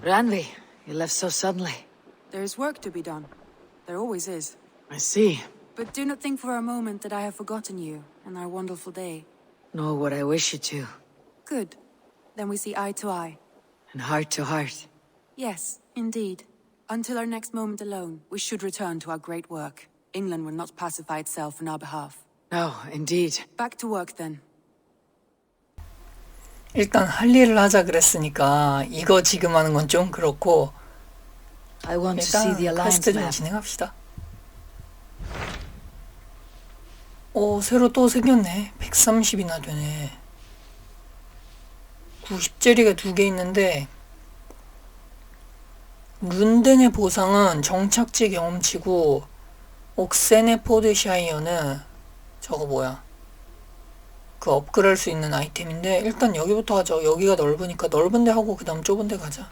Ranvi, you left so suddenly. There's work to be done. There always is. I see. But do not think for a moment that I have forgotten you and our wonderful day. Nor would I wish you to. Good. Then we see eye to eye. And heart to heart. Yes, indeed. Until our next moment alone, we should return to our great work. England will not pacify itself on our behalf. No, indeed. Back to work then. 일단 할 일을 하자 그랬으니까 이거 지금 하는 건 좀 그렇고 I want to see the 일단 alliance 퀘스트 좀 map. 진행합시다. 오, 새로 또 생겼네. 130이나 되네. 90짜리가 2개 있는데 룬덴의 보상은 정착지 경험치고 옥세네포드샤이어는 저거 뭐야, 그 업그레이드 할 수 있는 아이템인데 일단 여기부터 하죠. 여기가 넓으니까 넓은 데 하고 그 다음 좁은 데 가자.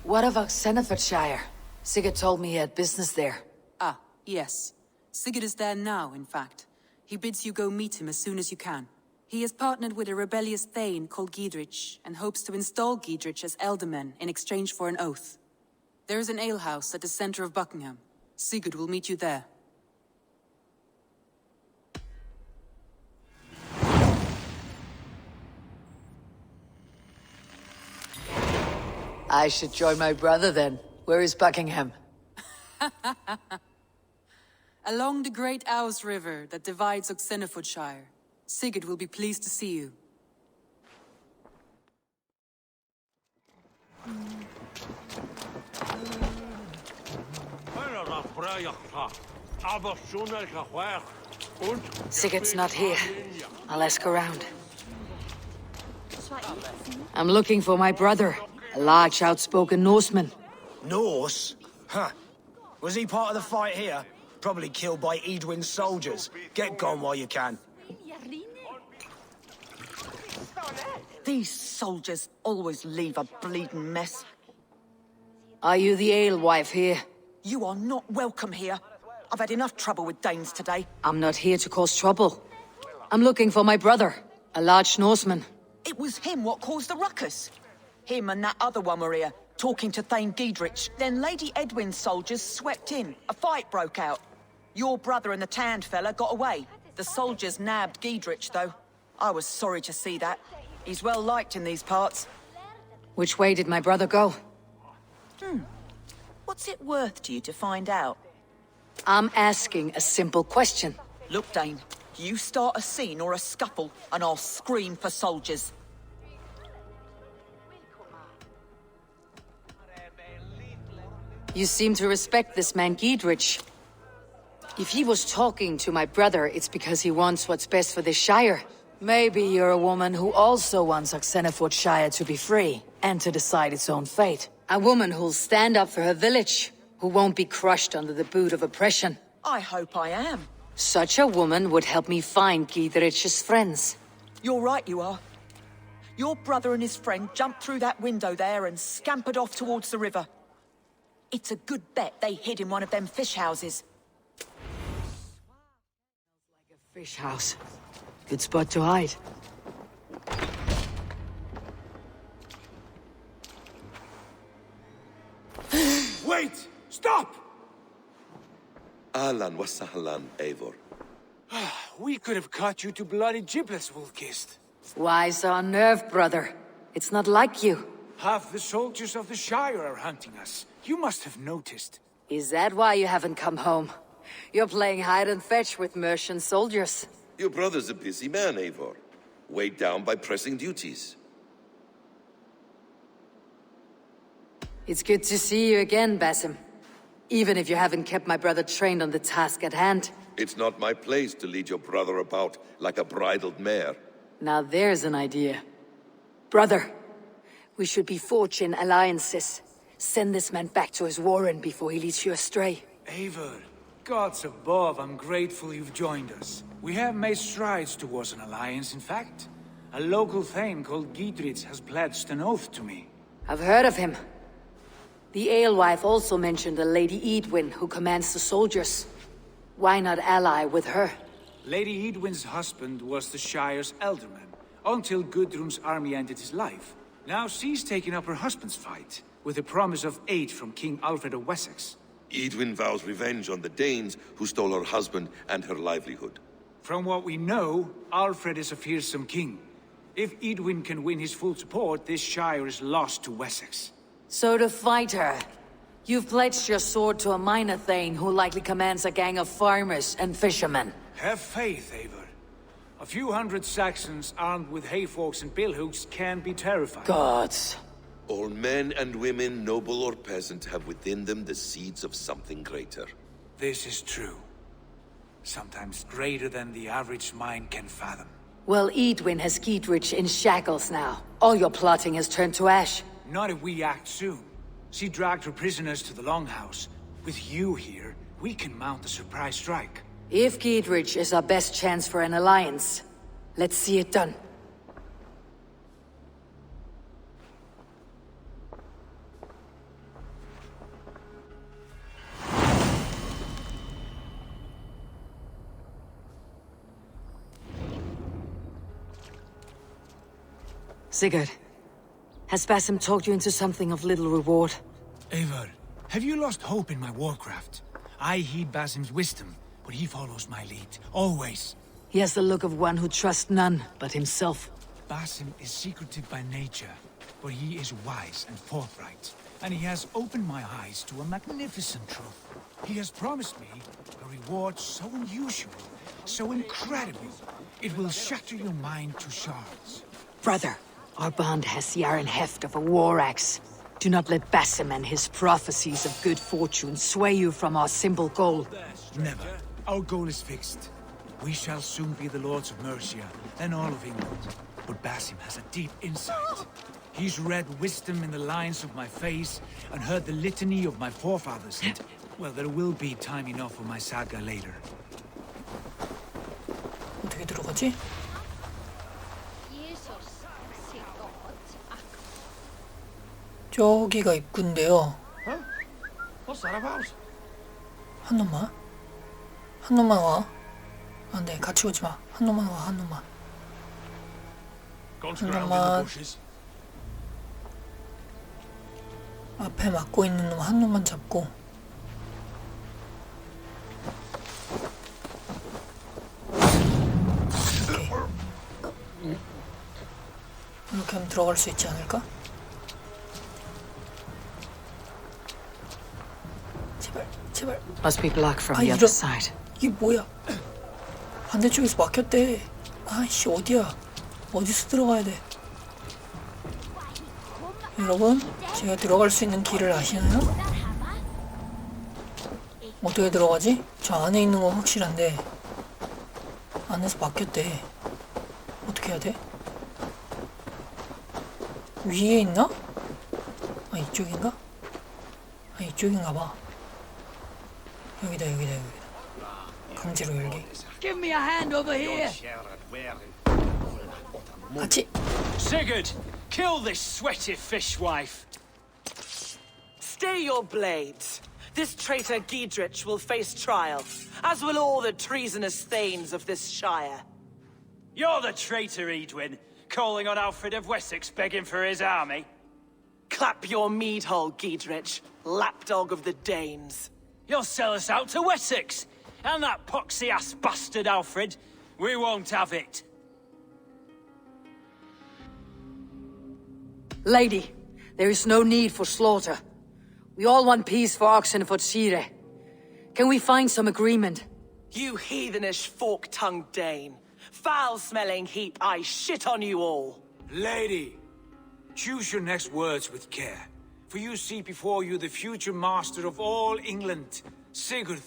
What of 옥세네포드샤이어? Sigurd told me he had business there. Ah, yes. Sigurd is there now, in fact. He bids you go meet him as soon as you can. He has partnered with a rebellious thane called Giedrich and hopes to install Giedrich as elderman in exchange for an oath. There is an alehouse at the center of Buckingham. Sigurd will meet you there. I should join my brother then. Where is Buckingham? Along the great Ouse River that divides 옥세네포드샤이어. Sigurd will be pleased to see you. Sigurd's not here. I'll ask around. I'm looking for my brother, a large, outspoken Norseman. Norse? Huh. Was he part of the fight here? Probably killed by Edwin's soldiers. Get gone while you can. These soldiers always leave a bleeding mess. Are you the alewife here? You are not welcome here. I've had enough trouble with Danes today. I'm not here to cause trouble. I'm looking for my brother, a large Norseman. It was him what caused the ruckus. Him and that other one were here, talking to Thane Giedrich. Then Lady Edwin's soldiers swept in. A fight broke out. Your brother and the tanned fella got away. The soldiers nabbed Giedrich, though. I was sorry to see that. He's well liked in these parts. Which way did my brother go? What's it worth to you to find out? I'm asking a simple question. Look, Dane, you start a scene or a scuffle, and I'll scream for soldiers. You seem to respect this man Giedrich. If he was talking to my brother, it's because he wants what's best for this shire. Maybe you're a woman who also wants 옥세네포드샤이어 to be free and to decide its own fate. A woman who'll stand up for her village, who won't be crushed under the boot of oppression. I hope I am. Such a woman would help me find Giedrich's friends. You're right, you are. Your brother and his friend jumped through that window there and scampered off towards the river. It's a good bet they hid in one of them fish houses. Fish house. Good spot to hide. Wait! Stop! Ahlan wa sahlan, Eivor. We could have cut you to bloody giblets, Wolfkist. Why so unnerved, brother? It's not like you. Half the soldiers of the Shire are hunting us. You must have noticed. Is that why you haven't come home? You're playing hide and fetch with Mercian soldiers. Your brother's a busy man, Eivor. Weighed down by pressing duties. It's good to see you again, Basim. Even if you haven't kept my brother trained on the task at hand. It's not my place to lead your brother about like a bridled mare. Now there's an idea. Brother, we should be forging alliances. Send this man back to his warren before he leads you astray. Eivor, gods above, I'm grateful you've joined us. We have made strides towards an alliance, in fact. A local thane called Giedrich has pledged an oath to me. I've heard of him. The alewife also mentioned a Lady Edwin who commands the soldiers. Why not ally with her? Lady Edwin's husband was the Shire's elderman, until Gudrun's army ended his life. Now she's taking up her husband's fight, with the promise of aid from King Alfred of Wessex. Edwin vows revenge on the Danes who stole her husband and her livelihood. From what we know, Alfred is a fearsome king. If Edwin can win his full support, this shire is lost to Wessex. So to fight her, you've pledged your sword to a minor thane who likely commands a gang of farmers and fishermen. Have faith, Eivor. A few hundred Saxons armed with hayforks and billhooks can be terrifying. Gods. All men and women, noble or peasant, have within them the seeds of something greater. This is true. Sometimes greater than the average mind can fathom. Well, Edwin has Giedrich in shackles now. All your plotting has turned to ash. Not if we act soon. She dragged her prisoners to the Longhouse. With you here, we can mount a surprise strike. If Giedrich is our best chance for an alliance, let's see it done. Sigurd, has Basim talked you into something of little reward? Eivor, have you lost hope in my warcraft? I heed Basim's wisdom, but he follows my lead, always. He has the look of one who trusts none but himself. Basim is secretive by nature, but he is wise and forthright, and he has opened my eyes to a magnificent truth. He has promised me a reward so unusual, so incredible, it will shatter your mind to shards. Brother, our bond has the iron heft of a war axe. Do not let Basim and his prophecies of good fortune sway you from our simple goal. Never. Our goal is fixed. We shall soon be the lords of Mercia, and all of England. But Basim has a deep insight. He's read wisdom in the lines of my face, and heard the litany of my forefathers, and, well, there will be time enough for my saga later. 어떻게 들어가지? 저기가 입구인데요. 한 놈만? 한 놈만 와. 안 돼, 같이 오지 마. 한 놈만 와, 한 놈만. 한 놈만. 앞에 막고 있는 놈 한 놈만 잡고. 오케이. 이렇게 하면 들어갈 수 있지 않을까? 제발. Must be blocked from the other side. 이게 뭐야? 반대쪽에서 막혔대. 아이씨, 어디야? 어디서 들어가야 돼? 여러분, 제가 들어갈 수 있는 길을 아시나요? 어떻게 들어가지? 저 안에 있는 건 확실한데 안에서 막혔대. 어떻게 해야 돼? 위에 있나? 아, 이쪽인가? 아, 이쪽인가 봐. 여기다. 강제로 열기. Give me a hand over here. 같이. Sigurd, kill this sweaty fishwife. Stay your blades. This traitor Giedrich will face trial, as will all the treasonous thanes of this shire. You're the traitor, Edwin, calling on Alfred of Wessex begging for his army. Clap your mead hole, Giedrich, lapdog of the Danes. You'll sell us out to Wessex, and that poxy-ass bastard Alfred. We won't have it. Lady, there is no need for slaughter. We all want peace for 옥세네포드샤이어에. Can we find some agreement? You heathenish fork-tongued Dane. Foul-smelling heap, I shit on you all. Lady, choose your next words with care. For you see before you the future master of all England, Sigurd,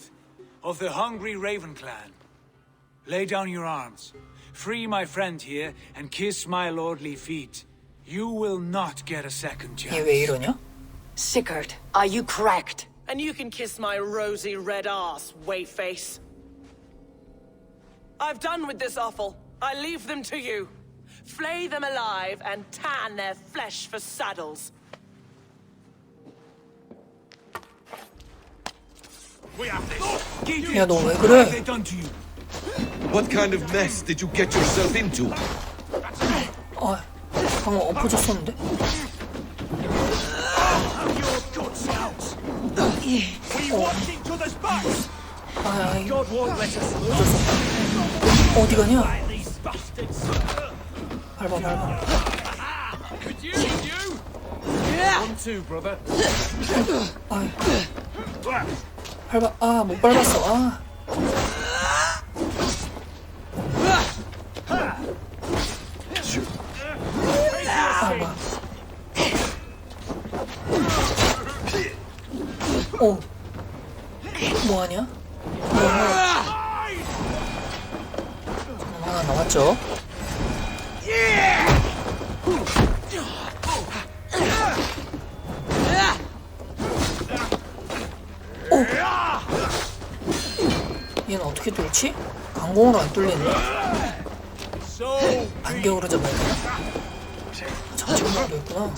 of the hungry Raven clan. Lay down your arms, free my friend here, and kiss my lordly feet. You will not get a second 얘 chance. 왜 이러냐? Sigurd, are you cracked? And you can kiss my rosy red ass, wayface. I've done with this offal. I leave them to you. Flay them alive and tan their flesh for saddles. 야, 너 왜 그래? What have they done to you? What kind of mess did you get yourself into? 방금 엎어졌었는데? 아이, 어디 가냐? 밟아. 아이, 밟아. 아, 못 밟았어. 아. 오, 뭐하냐? 하나 나왔죠? 오! 얘는 어떻게 뚫지? 강공으로 안 뚫리네. 반격으로 잡아야 되나? 장치구멍도 있구나.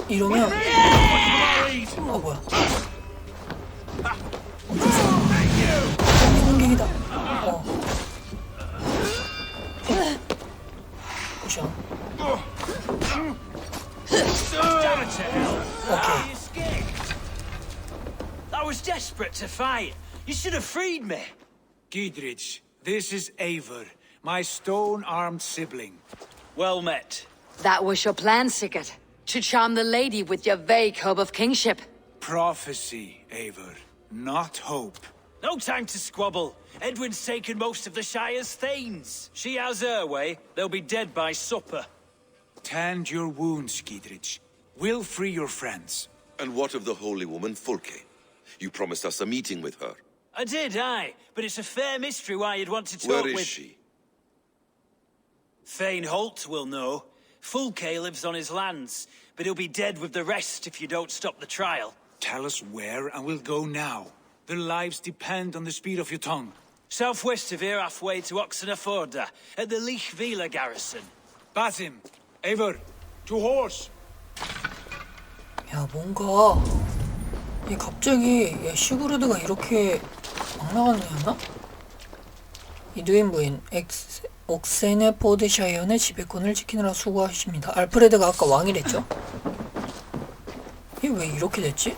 이러면 아 뭐야? 공격이다. 포션. 오케이. I was desperate to fight. You should have freed me. Giedrich, this is Eivor, my stone-armed sibling. Well met. That was your plan, Sigurd. To charm the lady with your vague hope of kingship. Prophecy, Eivor, not hope. No time to squabble. Edwin's taken most of the Shire's thanes. She has her way. They'll be dead by supper. Tend your wounds, Giedrich. We'll free your friends. And what of the holy woman Fulke? You promised us a meeting with her. I did, aye. But it's a fair mystery why you'd want to talk with... Where is she? Thane Holt will know. Fulke lives on his lands, but he'll be dead with the rest if you don't stop the trial. Tell us where, and we'll go now. Their lives depend on the speed of your tongue. Southwest of here, halfway to 옥세네포드, at the Lichvila garrison. Basim, Eivor, to horse! 야, 뭔가 얘 갑자기 야, 시그루드가 이렇게 막 나갔냐? 이두인 부인 옥세네포드샤이어의 지배권을 지키느라 수고하십니다. 알프레드가 아까 왕이랬죠? 얘 왜 이렇게 됐지?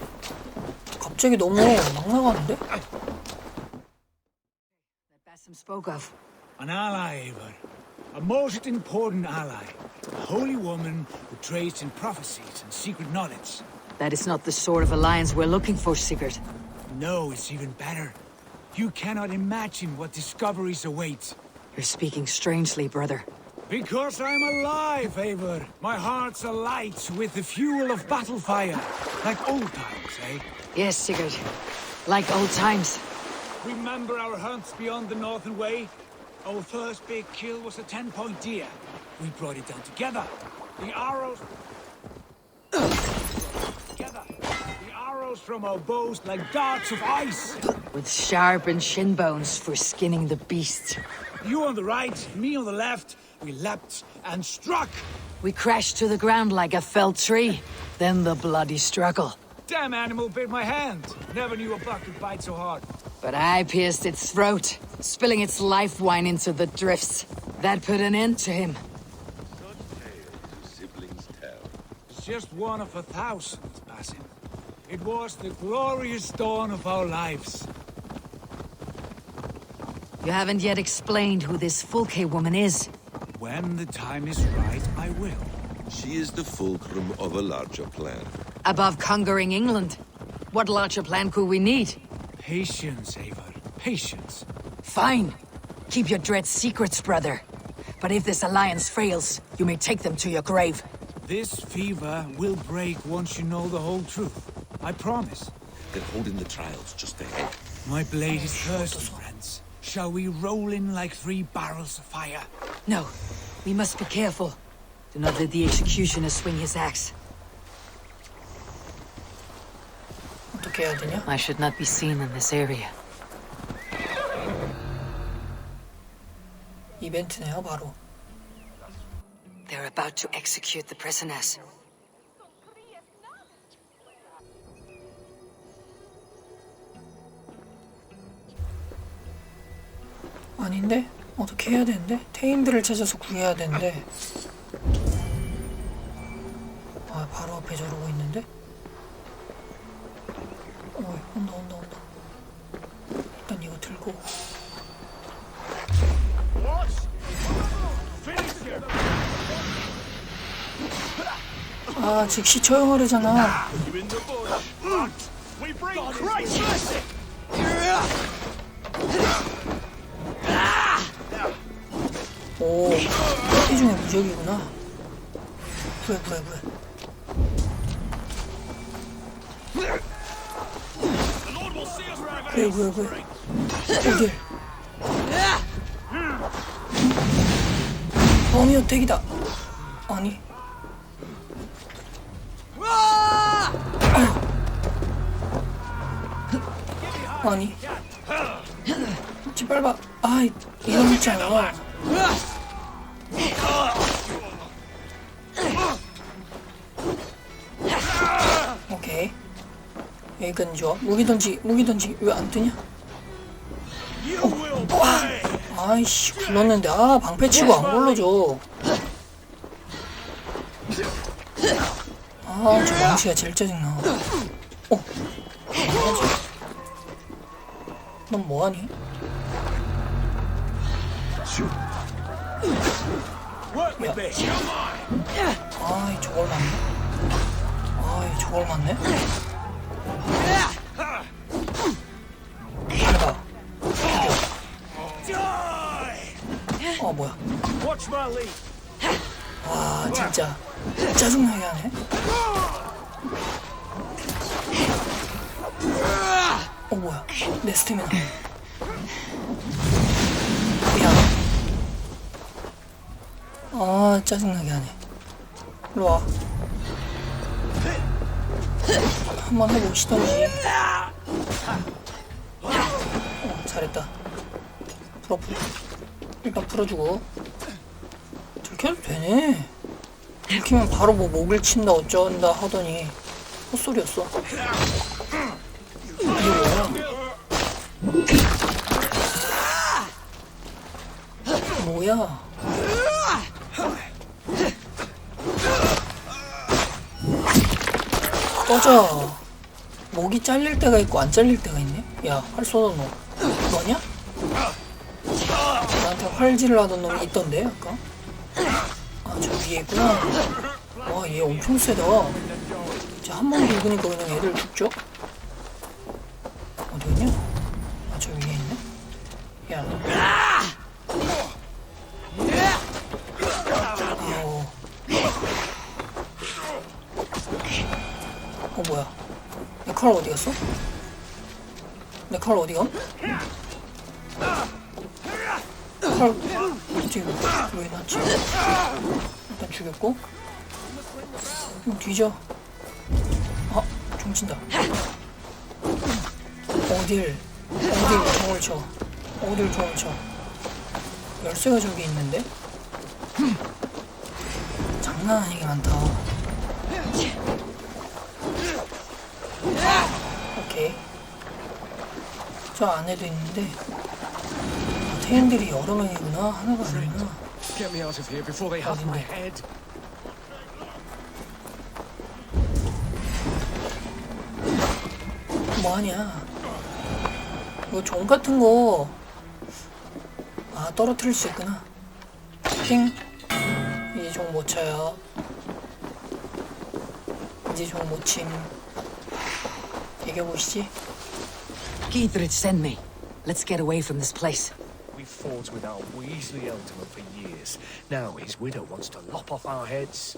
갑자기 너무 막 나가는데? Spoke of. An ally, Eivor. A most important ally. A holy woman who trades in prophecies and secret knowledge. That is not the sort of alliance we're looking for, Sigurd. No, it's even better. You cannot imagine what discoveries await. You're speaking strangely, brother. Because I'm alive, Eivor. My heart's alight with the fuel of battle fire. Like old times, eh? Yes, Sigurd. Like old times. Remember our hunts beyond the Northern Way? Our first big kill was a 10-point deer. We brought it down together. The arrows... The arrows from our bows like darts of ice. With sharpened shin bones for skinning the beast. You on the right, me on the left. We leapt and struck. We crashed to the ground like a felled tree. Then the bloody struggle. Damn animal bit my hand. Never knew a buck could bite so hard. But I pierced its throat, spilling its life wine into the drifts. That put an end to him. Such tales siblings tell. It's just one of 1,000, Basim. It was the glorious dawn of our lives. You haven't yet explained who this Fulke woman is. When the time is right, I will. She is the fulcrum of a larger plan. Above conquering England, what larger plan could we need? Patience, Eivor. Patience. Fine. Keep your dread secrets, brother. But if this alliance fails, you may take them to your grave. This fever will break once you know the whole truth. I promise. They're holding the trials just ahead. My blade is thirsty, friends. Shall we roll in like 3 barrels of fire? No. We must be careful. Do not let the executioner swing his axe. 어떻게 해야 되냐? I should not be seen in this area. 이벤트네요, 바로. They're about to execute the prisoners. 아닌데? 어떻게 해야 되는데? 테인들을 찾아서 구해야 되는데. 앞에 저러고 있는데? 온다. 일단 이거 들고. 아, 즉시 처형하려잖아. 오, 이 중에 무적이구나. 구해. 구해. 어딜? 범위 어택이다. 아니. 아니. 제발 봐. 아이, 이런 있잖아. 오케이. 여기까지 좋아. 무기 던지. 왜 안 뜨냐? 아이씨, 굴렀는데. 방패 치고 안 굴러져. 저 망치가 제일 짜증나. 넌 뭐하니? 야. 저걸 맞네? 해봐. 뭐야. 와, 진짜 짜증나게 하네. 뭐야. 내 스태미나. 미안. 짜증나게 하네. 일로와. 한번 해보시던지. 잘했다. 풀어. 일단 풀어주고. 들켜도 되네. 들키면 바로 목을 친다 어쩐다 하더니 헛소리였어. 뭐야? 꺼져. 목이 잘릴 때가 있고 안 잘릴 때가 있네. 야, 활 쏘던 놈 너냐? 나한테 활질을 하던 놈이 있던데 아까? 저 위에 있구나. 와, 얘 엄청 세다. 이제 한 번 긁으니까 그냥 애들 죽죠? 어디 있냐? 저 위에 있네? 야. 뭐야. 내 칼 어디 갔어? 내 칼 어디 감? 칼 지금 왜 놨지? 일단 죽였고. 뒤져. 종 친다. 어딜 종을 쳐. 어딜 종을 쳐. 열쇠가 저기 있는데? 장난 아니게 많다. 오케이. 저 안에도 있는데 태인들이 여러 명이구나. 하나가 아니구나. 어딘데? 뭐하냐? 이거 종 같은 거 떨어뜨릴 수 있구나. 띵. 이제 종 못 쳐요. 이제 종 못 침. 이겨보시지. Giedrich sent me. Let's get away from this place. We fought with our Weasley Ealdorman for years. Now his widow wants to lop off our heads.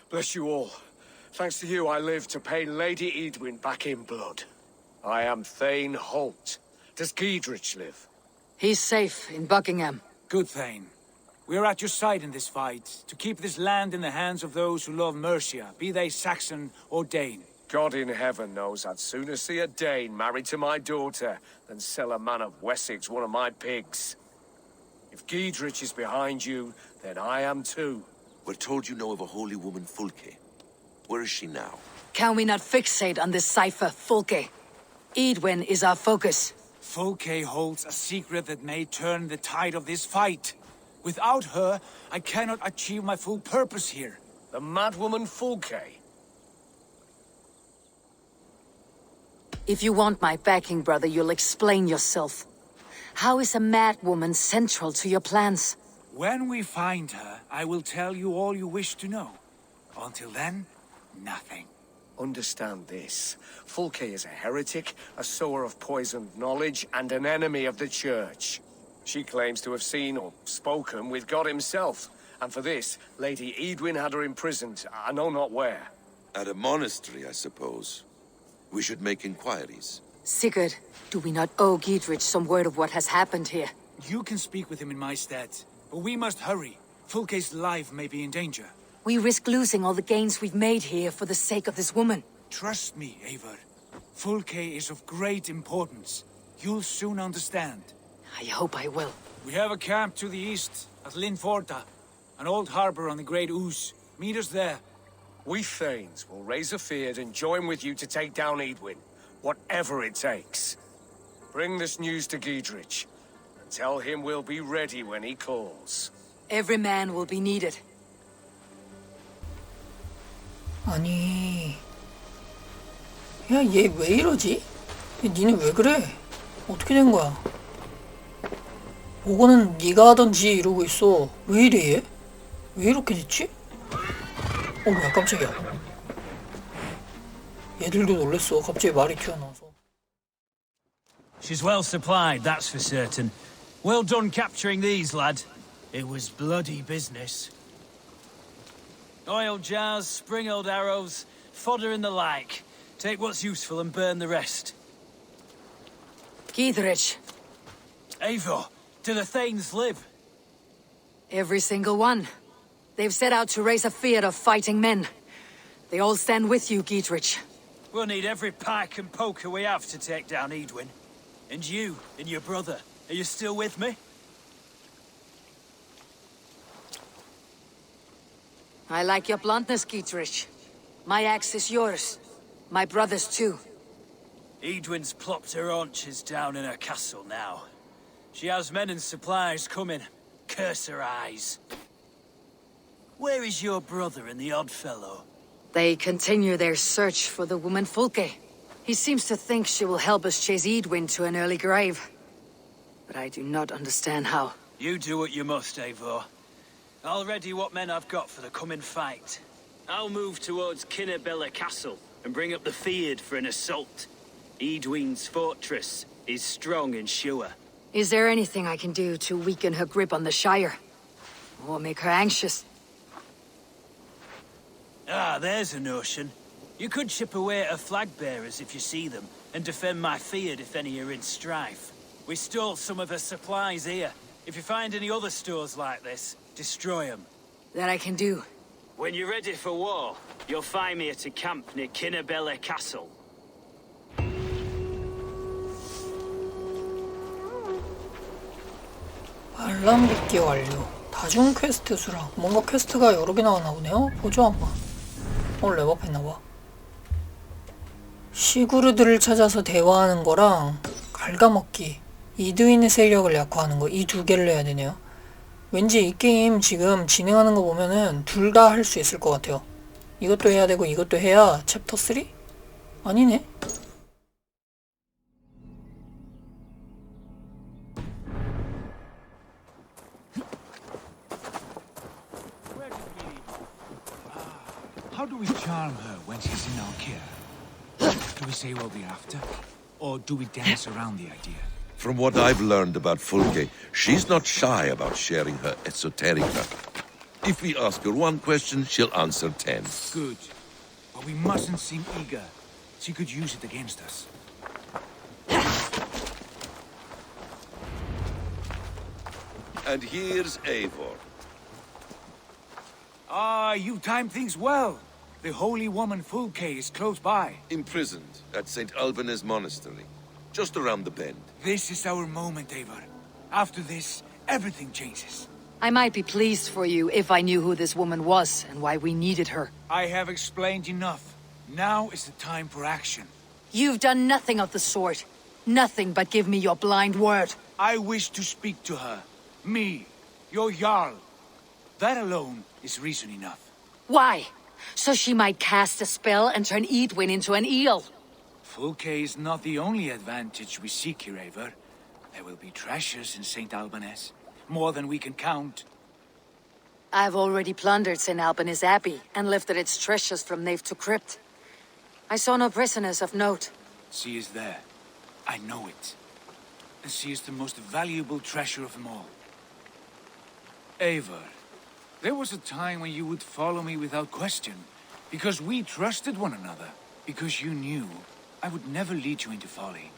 Bless you all. Thanks to you, I live to pay Lady Edwin back in blood. I am Thane Holt. Does Giedrich live? He's safe in Buckingham. Good, Thane. We are at your side in this fight, to keep this land in the hands of those who love Mercia, be they Saxon or Dane. God in heaven knows I'd sooner see a Dane married to my daughter than sell a man of Wessex one of my pigs. If Giedrich is behind you, then I am too. We're told you know of a holy woman, Fulke. Where is she now? Can we not fixate on this cipher, Fulke? Edwin is our focus. Fulke holds a secret that may turn the tide of this fight. Without her, I cannot achieve my full purpose here. The madwoman Fulke? If you want my backing, brother, you'll explain yourself. How is a mad woman central to your plans? When we find her, I will tell you all you wish to know. Until then, nothing. Understand this. Fulke is a heretic, a sower of poisoned knowledge, and an enemy of the Church. She claims to have seen or spoken with God himself. And for this, Lady Edwin had her imprisoned, I know not where. At a monastery, I suppose. We should make inquiries. Sigurd, do we not owe Giedrich some word of what has happened here? You can speak with him in my stead, but we must hurry. Fulke's life may be in danger. We risk losing all the gains we've made here for the sake of this woman. Trust me, Eivor. Fulke is of great importance. You'll soon understand. I hope I will. We have a camp to the east, at Linforta. An old harbor on the Great Ouse. Meet us there. We Thanes will raise a feard and join with you to take down Edwin, whatever it takes. Bring this news to Giedrich, and tell him we'll be ready when he calls. Every man will be needed. 아니, 야, 얘 왜 이러지? 니네 왜 그래? 어떻게 된 거야? 보고는 네가 하던지 이러고 있어. 왜 이래 얘? 왜 이렇게 됐지? 뭐야 깜짝이야. 얘들도 놀랬어. 갑자기 말이 튀어나와서. She's well supplied, that's for certain. Well done capturing these, lad. It was bloody business. Oil jars, spring-oiled arrows, fodder and the like. Take what's useful and burn the rest. Giedrich. Eivor, do the Thanes live? Every single one. They've set out to raise a fear of fighting men. They all stand with you, Giedrich. We'll need every pike and poker we have to take down Edwin. And you, and your brother, are you still with me? I like your bluntness, Giedrich. My axe is yours. My brother's too. Edwin's plopped her haunches down in her castle now. She has men and supplies coming. Curse her eyes. Where is your brother and the odd fellow? They continue their search for the woman Fulke. He seems to think she will help us chase Edwin to an early grave. But I do not understand how. You do what you must, Eivor. I'll ready what men I've got for the coming fight. I'll move towards Kinnabella Castle and bring up the feared for an assault. Edwin's fortress is strong and sure. Is there anything I can do to weaken her grip on the Shire? Or make her anxious? Ah, there's a notion. You could chip away at her flag-bearers if you see them, and defend my feared if any are in strife. We stole some of her supplies here. If you find any other stores like this, destroy them. That I can do. When you're ready for war, you'll find me at a camp near Kinnabella Castle. 알람 빗기 완료. 다중 퀘스트 수락. 뭔가 퀘스트가 여러 개 나왔나 보네요. 보죠 한번. 랩업했나봐. 시구르들을 찾아서 대화하는 거랑 갉아먹기, 이두인의 세력을 약화하는 거, 이 두 개를 해야 되네요. 왠지 이 게임 지금 진행하는 거 보면은 둘 다 할 수 있을 것 같아요. 이것도 해야 되고 이것도 해야 챕터 3? 아니네. How do we charm her when she's in our care? Do we say what we're after? Or do we dance around the idea? From what I've learned about Fulke, she's not shy about sharing her esoterica. If we ask her one question, she'll answer 10. Good. But we mustn't seem eager. She could use it against us. And here's Eivor. Ah, you timed things well. The holy woman Fulke is close by. Imprisoned at Saint-Albane's monastery, just around the bend. This is our moment, Eivor. After this, everything changes. I might be pleased for you if I knew who this woman was and why we needed her. I have explained enough. Now is the time for action. You've done nothing of the sort. Nothing but give me your blind word. I wish to speak to her. Me, your Jarl. That alone is reason enough. Why? So she might cast a spell and turn Edwin into an eel. Fulke is not the only advantage we seek here, Eivor. There will be treasures in Saint-Albanese. More than we can count. I've already plundered St. Albanese Abbey and lifted its treasures from nave to crypt. I saw no prisoners of note. She is there. I know it. And she is the most valuable treasure of them all. Eivor, there was a time when you would follow me without question, because we trusted one another, because you knew I would never lead you into folly,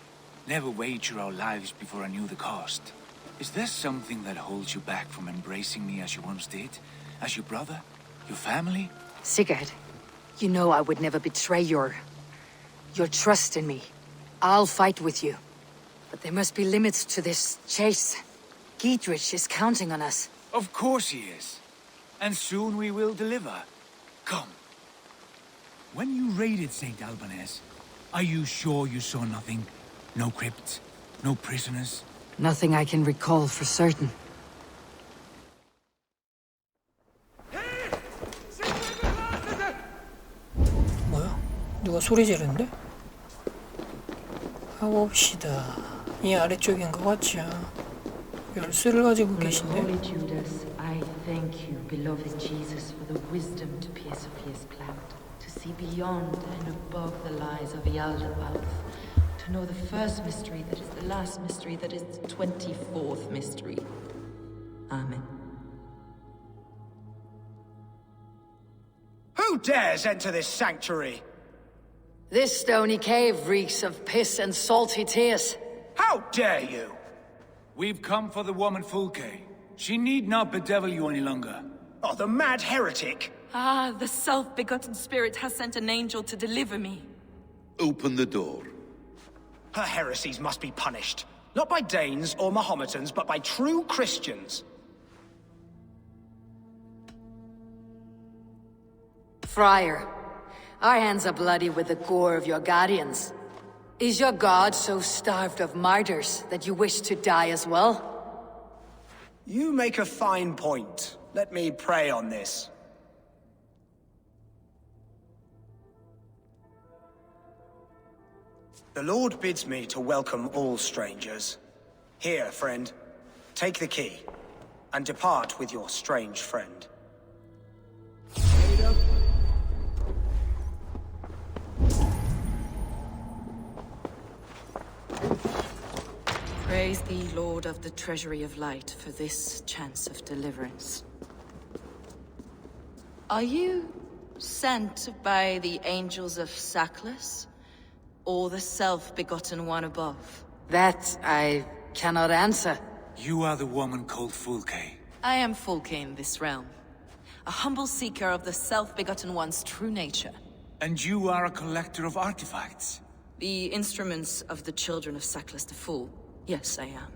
never wager our lives before I knew the cost. Is there something that holds you back from embracing me as you once did? As your brother? Your family? Sigurd, you know I would never betray your trust in me. I'll fight with you. But there must be limits to this chase. Giedrich is counting on us. Of course he is. And soon we will deliver. Come. When you raided St. Albanese, are you sure you saw nothing? No crypts? No prisoners? Nothing I can recall for certain. 뭐야? 누가 소리 지르는데? 가봅시다. 이 아래쪽인 것 같죠? 열쇠를 가지고 계신데? Holy Judas, I thank you, beloved Jesus, for the wisdom to pierce Sophia plant, to see beyond and above the lies of the Alderwalf, to know the first mystery that is the last mystery that is the 24th mystery. Amen. Who dares enter this sanctuary? This stony cave reeks of piss and salty tears. How dare you? We've come for the woman Fulke. She need not bedevil you any longer. Oh, the mad heretic! Ah, the self-begotten spirit has sent an angel to deliver me. Open the door. Her heresies must be punished. Not by Danes or Mahometans, but by true Christians. Friar, our hands are bloody with the gore of your guardians. Is your god so starved of martyrs that you wish to die as well? You make a fine point. Let me pray on this. The Lord bids me to welcome all strangers. Here, friend, take the key, and depart with your strange friend. Praise thee, Lord of the Treasury of Light, for this chance of deliverance. Are you sent by the angels of Saklas, or the self-begotten one above? That I cannot answer. You are the woman called Fulke. I am Fulke in this realm, a humble seeker of the self-begotten one's true nature. And you are a collector of artifacts. The instruments of the children of Saklas the Fool. Yes, I am.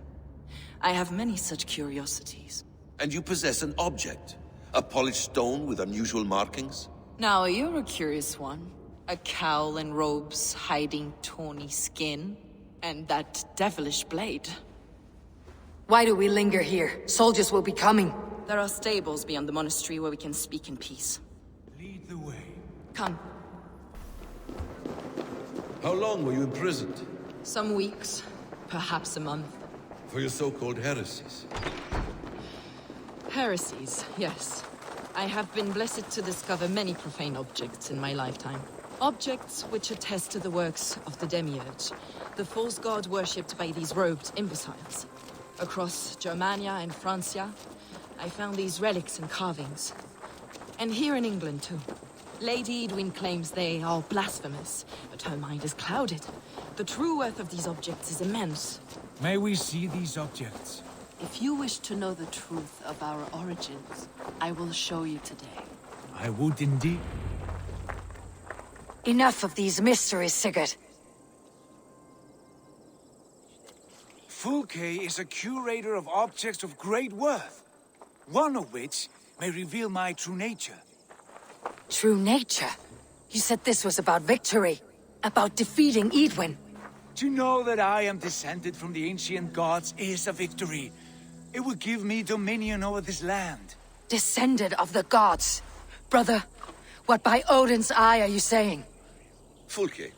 I have many such curiosities. And you possess an object? A polished stone with unusual markings? Now, you're a curious one. A cowl and robes hiding tawny skin. And that devilish blade. Why do we linger here? Soldiers will be coming. There are stables beyond the monastery where we can speak in peace. Lead the way. Come. How long were you imprisoned? Some weeks. Perhaps a month. For your so-called heresies? Heresies, yes. I have been blessed to discover many profane objects in my lifetime. Objects which attest to the works of the Demiurge, the false god worshipped by these robed imbeciles. Across Germania and Francia, I found these relics and carvings. And here in England, too. Lady Edwin claims they are blasphemous, but her mind is clouded. The true worth of these objects is immense. May we see these objects? If you wish to know the truth of our origins, I will show you today. I would indeed. Enough of these mysteries, Sigurd. Fulke is a curator of objects of great worth, one of which may reveal my true nature. True nature? You said this was about victory, about defeating Edwin. To know that I am descended from the ancient gods is a victory. It will give me dominion over this land. Descended of the gods. Brother, what by Odin's eye are you saying? Fulke,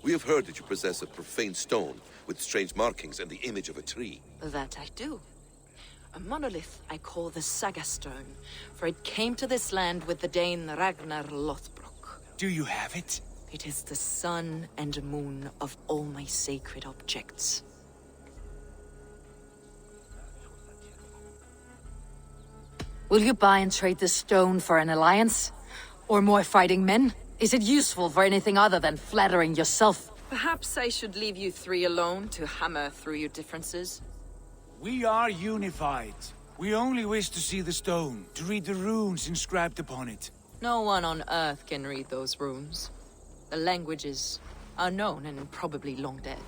we have heard that you possess a profane stone with strange markings and the image of a tree. That I do. A monolith I call the Saga Stone, for it came to this land with the Dane Ragnar Lothbrok. Do you have it? It is the sun and moon of all my sacred objects. Will you buy and trade this stone for an alliance? Or more fighting men? Is it useful for anything other than flattering yourself? Perhaps I should leave you three alone to hammer through your differences. We are unified. We only wish to see the stone, to read the runes inscribed upon it. No one on Earth can read those runes. The languages are known and probably long dead.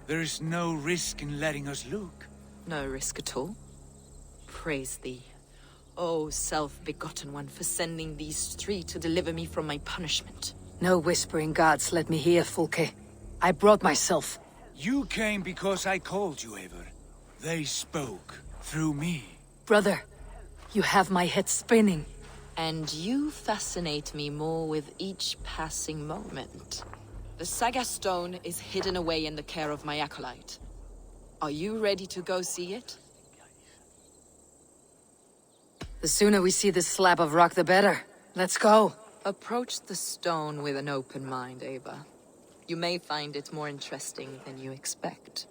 There is no risk in letting us look. No risk at all. Praise thee, O self-begotten one, for sending these three to deliver me from my punishment. No whispering gods let me hear, Fulke. I brought myself. You came because I called you, Eivor. They spoke through me. Brother, you have my head spinning. And you fascinate me more with each passing moment. The Saga Stone is hidden away in the care of my acolyte. Are you ready to go see it? The sooner we see this slab of rock, the better. Let's go. Approach the stone with an open mind, Eivor. You may find it more interesting than you expect.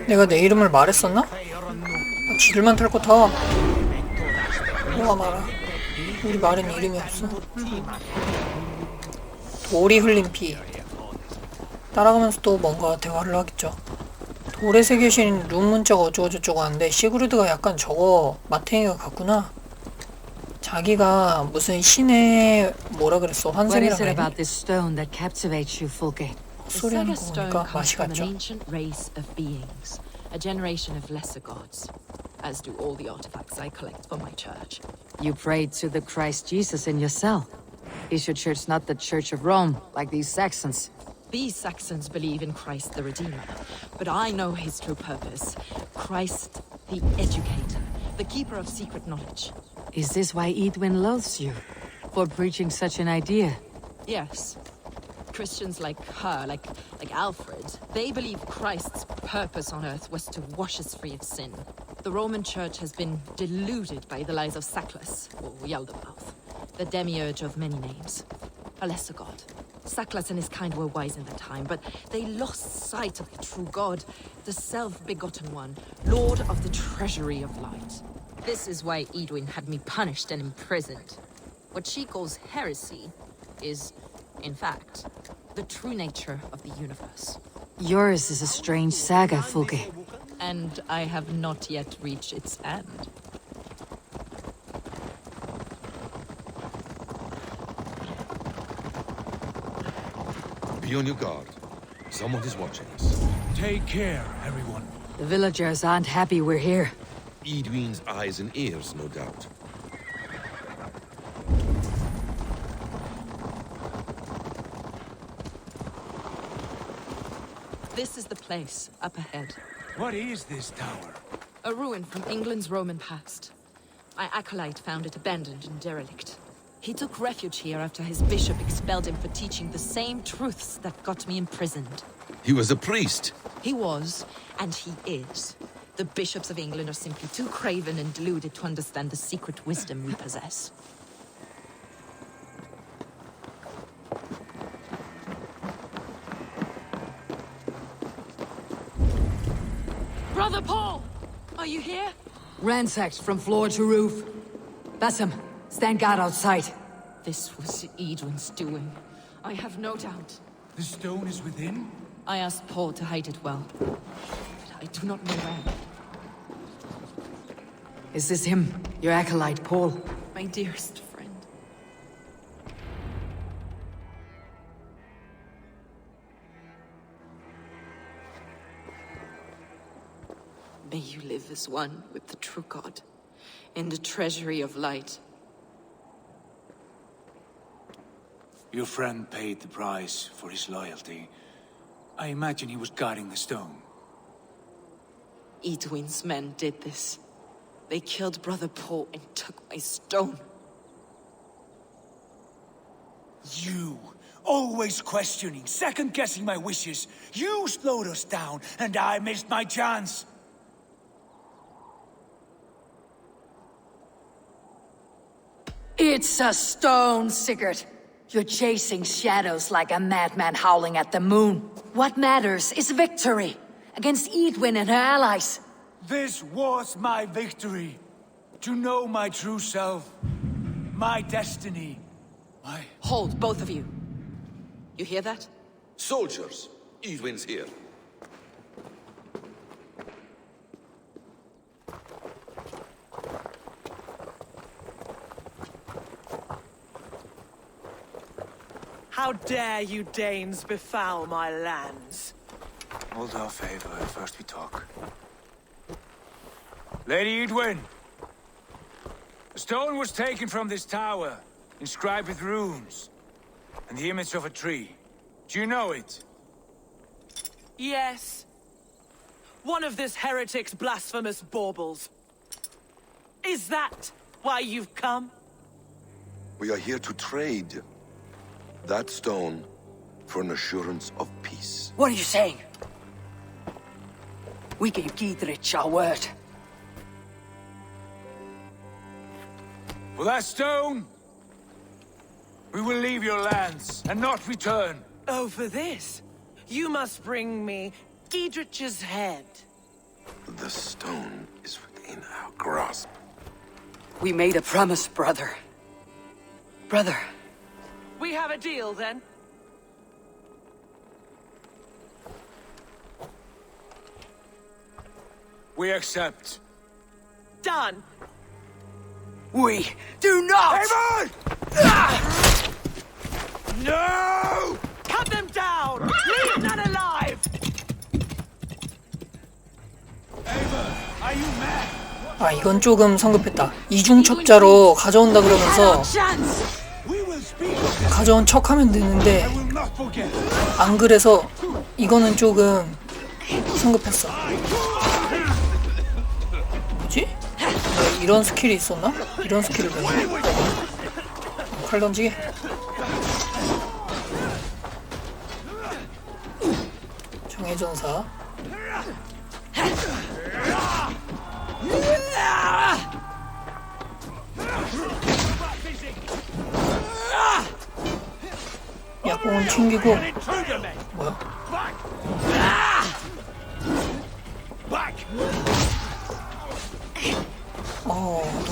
내가 내 이름을 말했었나? 지들만 털고 타. 뭐가 말아. 우리 말은 이름이 없어. 돌이 흘린 피. 따라가면서 또 뭔가 대화를 하겠죠. 돌에 새겨진 룬 문자가 어쩌고저쩌고 하는데 시그루드가 약간 저거 마탱이가 같구나. 자기가 무슨 신의 뭐라 그랬어? 환생이라고 했니? 헛소리하는 거 보니까 맛이 갔죠. A generation of lesser gods, as do all the artifacts I collect for my church. You prayed to the Christ Jesus in your cell. Is your church not the Church of Rome, like these Saxons? These Saxons believe in Christ the Redeemer, but I know his true purpose. Christ the Educator, the keeper of secret knowledge. Is this why Edwin loathes you? For preaching such an idea? Yes. Christians like her, like Alfred, they believe Christ's purpose on earth was to wash us free of sin. The Roman Church has been deluded by the lies of Saklas, or Yaldabaoth, the demiurge of many names. A lesser god. Saklas and his kind were wise in their time, but they lost sight of the true God, the self-begotten one, Lord of the treasury of light. This is why Edwin had me punished and imprisoned. What she calls heresy is, in fact, the true nature of the universe. Yours is a strange saga, Fulke. And I have not yet reached its end. Be on your guard. Someone is watching us. Take care, everyone. The villagers aren't happy we're here. Edwin's eyes and ears, no doubt. This is the place, up ahead. What is this tower? A ruin from England's Roman past. My acolyte found it abandoned and derelict. He took refuge here after his bishop expelled him for teaching the same truths that got me imprisoned. He was a priest. He was, and he is. The bishops of England are simply too craven and deluded to understand the secret wisdom we possess. Brother Paul! Are you here? Ransacked from floor to roof. Bassam, stand guard outside. This was Edwin's doing. I have no doubt. The stone is within? I asked Paul to hide it well, but I do not know where. Is this him, your acolyte, Paul? My dearest friend. May you live as one with the true God, in the treasury of light. Your friend paid the price for his loyalty. I imagine he was guarding the stone. Edwin's men did this. They killed Brother Paul and took my stone. You, always questioning, second-guessing my wishes. You slowed us down, and I missed my chance. It's a stone, Sigurd. You're chasing shadows like a madman howling at the moon. What matters is victory against Edwin and her allies. This was my victory. To know my true self, my destiny, my... Hold, both of you. You hear that? Soldiers, Edwin's here. How dare you Danes befoul my lands? Hold our favor, first we talk. Lady Edwin! The stone was taken from this tower, inscribed with runes, and the image of a tree. Do you know it? Yes. One of this heretic's blasphemous baubles. Is that why you've come? We are here to trade that stone for an assurance of peace. What are you saying? We gave Giedrich our word. For that stone, we will leave your lands and not return. Oh, for this? You must bring me Giedrich's head. The stone is within our grasp. We made a promise, brother. Brother. We have a deal, then? We accept. Done. We do not! Haven! No! Cut them down! Leave none alive! Haven, are you mad? 아, 이건 조금 성급했다. 이중첩자로 가져온다 그러면서 가져온 척하면 되는데 안 그래서 이거는 조금 성급했어. 뭐지? 이런 스킬이 있었나? 이런 스킬을 배웠나? 칼 던지기? 정해전사. 약공은 튕기고. 뭐야?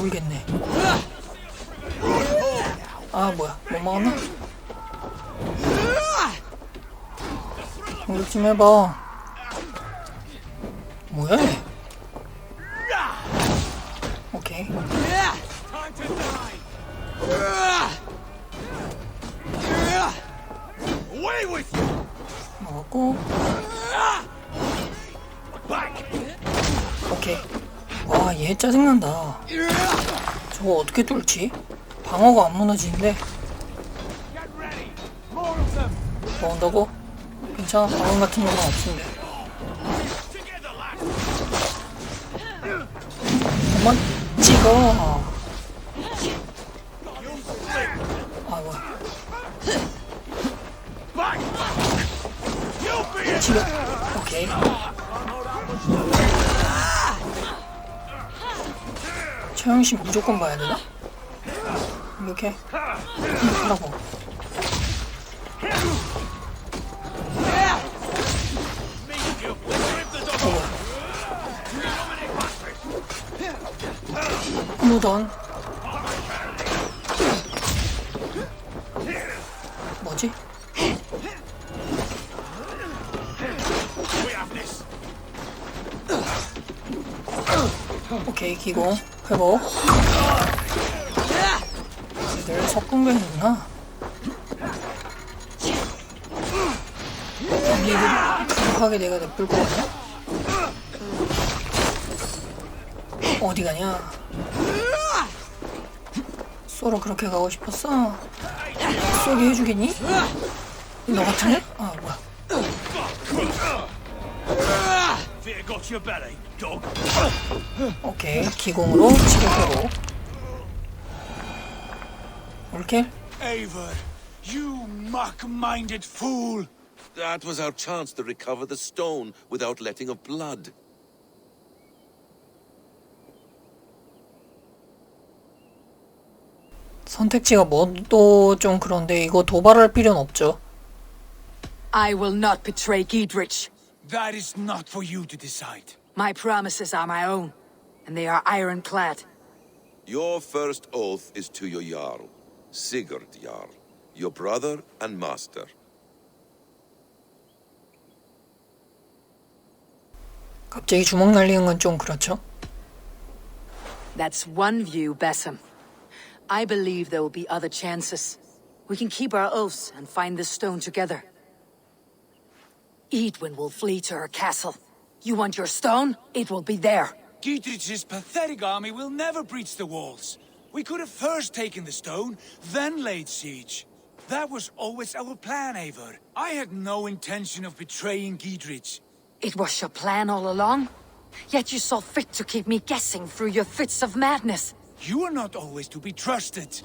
놀겠네. 아, 뭐야? 못 막았나? 공격 좀 해봐. 뭐야? 오케이. 먹었고. 오케이. 와, 얘 짜증난다. 저거 어떻게 뚫지? 방어가 안 무너지는데. 먹은다고? 괜찮아. 방어 같은 건 없는데. 그만 찍어. 아, 뭐야. 지금. 오케이. 처형심 무조건 봐야 되나? 이렇게 하라고. 무던. 뭐지? 오케이, 기공 회복. 얘들 석궁변이구나. 얘들 급하게 내가 냅둘 거 같냐? 어디 가냐? 쏘러 그렇게 가고 싶었어? 쏘게 해주겠니? 너 같으네? 아 뭐야. 오케이, 기공으로 치료해로. 이렇게. Eivor, you muck-minded fool! That was our chance to recover the stone without letting of blood. 선택지가 뭐도 좀 그런데 이거 도발할 필요는 없죠. I will not betray Giedrich. That is not for you to decide. My promises are my own, and they are ironclad. Your first oath is to your Jarl, Sigurd Jarl, your brother and master. 갑자기 주먹 날리는 건 좀 그렇죠? That's one view, Bessem. I believe there will be other chances. We can keep our oaths and find this stone together. Edwin will flee to her castle. You want your stone? It will be there. Giedrich's pathetic army will never breach the walls. We could have first taken the stone, then laid siege. That was always our plan, Eivor. I had no intention of betraying Giedrich. It was your plan all along? Yet you saw fit to keep me guessing through your fits of madness. You are not always to be trusted.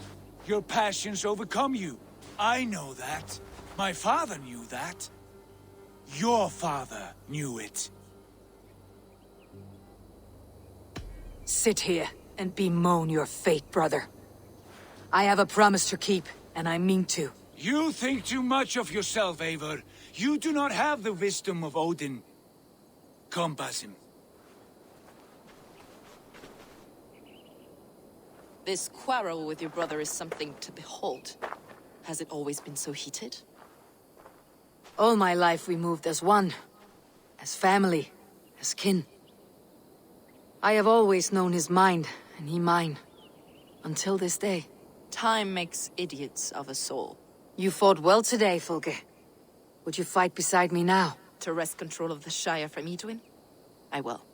Your passions overcome you. I know that. My father knew that. Your father knew it. Sit here and bemoan your fate, brother. I have a promise to keep, and I mean to. You think too much of yourself, Eivor. You do not have the wisdom of Odin. Come, Basim. This quarrel with your brother is something to behold. Has it always been so heated? All my life we moved as one. As family. As kin. I have always known his mind, and he mine. Until this day. Time makes idiots of us all. You fought well today, Fulke. Would you fight beside me now? To wrest control of the Shire from Edwin? I will.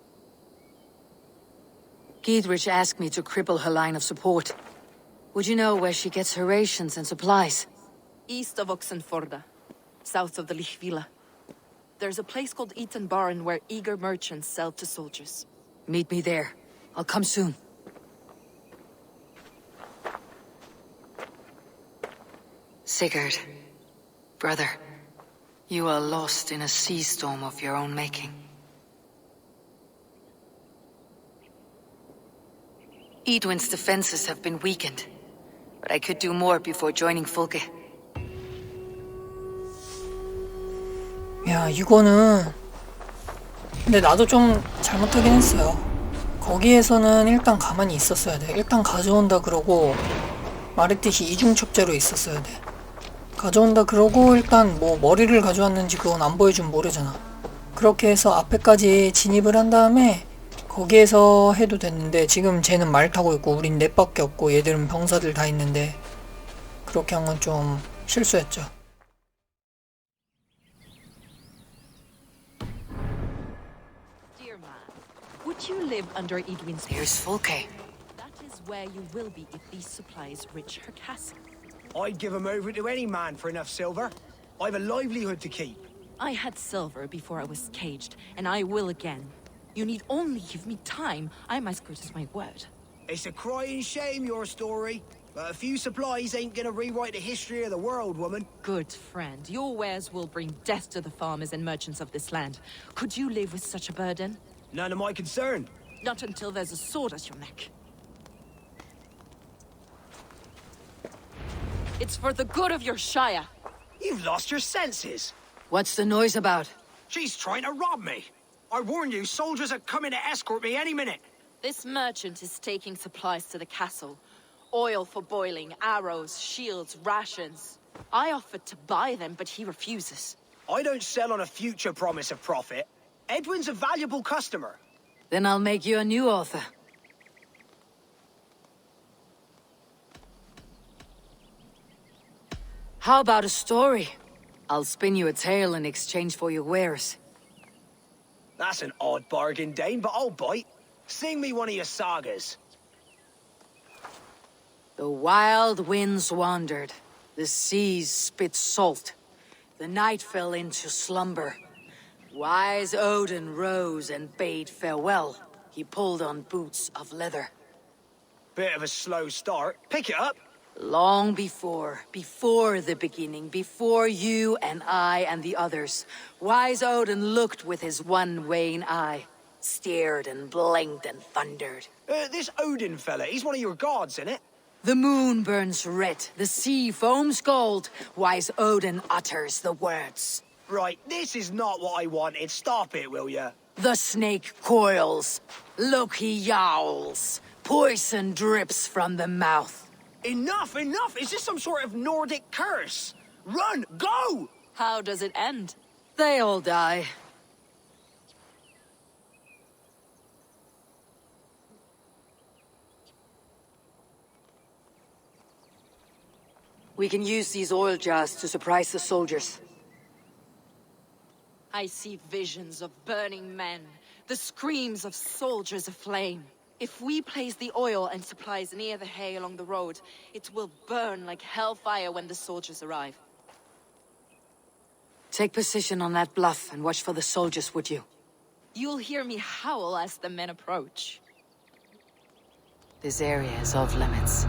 Giedrich asked me to cripple her line of support. Would you know where she gets her rations and supplies? East of Oxenforda, south of the Lichvila. There's a place called Eaton Barn where eager merchants sell to soldiers. Meet me there. I'll come soon. Sigurd, brother, you are lost in a sea storm of your own making. Edwin's defenses have been weakened, but I could do more before joining Fulke. 야, 이거는 근데 나도 좀 잘못하긴 했어요. 거기에서는 일단 가만히 있었어야 돼. 일단 가져온다 그러고 말했듯이 이중첩자로 있었어야 돼. 가져온다 그러고 일단 뭐 머리를 가져왔는지 그건 안 보여주면 모르잖아. 그렇게 해서 앞에까지 진입을 한 다음에 거기에서 해도 됐는데 지금 쟤는 말 타고 있고 우린 넷밖에 없고 얘들은 병사들 다 있는데 그렇게 한 건 좀 실수했죠. Dear man, would you live under Edwin's roof? Here's Fulke. That is where you will be if these supplies reach her castle. I'd give him over to any man for enough silver. I've a livelihood to keep. I had silver before I was caged, and I will again. You need only give me time. I'm as good as my word. It's a crying shame, your story. But a few supplies ain't gonna rewrite the history of the world, woman. Good friend, your wares will bring death to the farmers and merchants of this land. Could you live with such a burden? None of my concern. Not until there's a sword at your neck. It's for the good of your Shire. You've lost your senses. What's the noise about? She's trying to rob me. I warn you, soldiers are coming to escort me any minute. This merchant is taking supplies to the castle. Oil for boiling, arrows, shields, rations. I offered to buy them, but he refuses. I don't sell on a future promise of profit. Edwin's a valuable customer. Then I'll make you a new author. How about a story? I'll spin you a tale in exchange for your wares. That's an odd bargain, Dane, but I'll bite. Sing me one of your sagas. The wild winds wandered. The seas spit salt. The night fell into slumber. Wise Odin rose and bade farewell. He pulled on boots of leather. Bit of a slow start. Pick it up. Long before the beginning, before you and I and the others, wise Odin looked with his one wan eye, stared and blinked and thundered. This Odin fella, he's one of your gods, innit? The moon burns red, the sea foams gold, wise Odin utters the words. Right, this is not what I wanted. Stop it, will ya? The snake coils, Loki yowls, poison drips from the mouth. Enough, enough! Is this some sort of Nordic curse? Run, go! How does it end? They all die. We can use these oil jars to surprise the soldiers. I see visions of burning men, the screams of soldiers aflame. If we place the oil and supplies near the hay along the road, it will burn like hellfire when the soldiers arrive. Take position on that bluff and watch for the soldiers, would you? You'll hear me howl as the men approach. This area is off limits.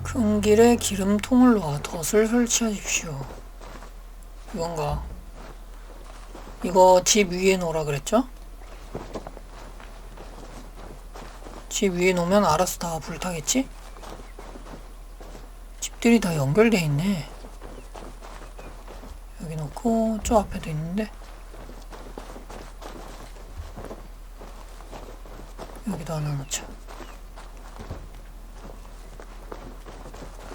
큰 길에 기름통을 놓아 덫을 설치하십시오. 이건가? 이거 집 위에 놓으라 그랬죠? 집 위에 놓으면 알아서 다 불타겠지? 집들이 다 연결돼 있네. 여기 놓고 저 앞에도 있는데 여기도 하나 놓자.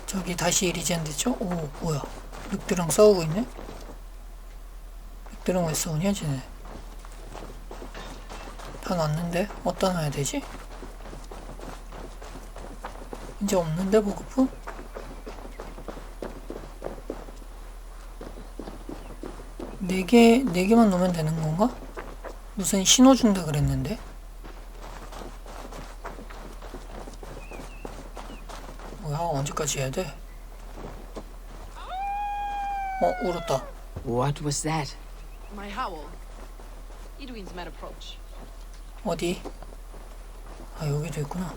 저기 다시 리젠 됐죠? 오 뭐야 늑대랑 싸우고 있네? 늑대랑 왜 싸우냐 쟤네. 다 놨는데 어디다 놔야 되지? 이제 없는데 보급품? 네 개만 놓으면 되는 건가? 무슨 신호 준다 그랬는데? 뭐야 언제까지 해야 돼? 울었다. What was that? My howl. Edwin's men approach. 어디? 아 여기도 있구나.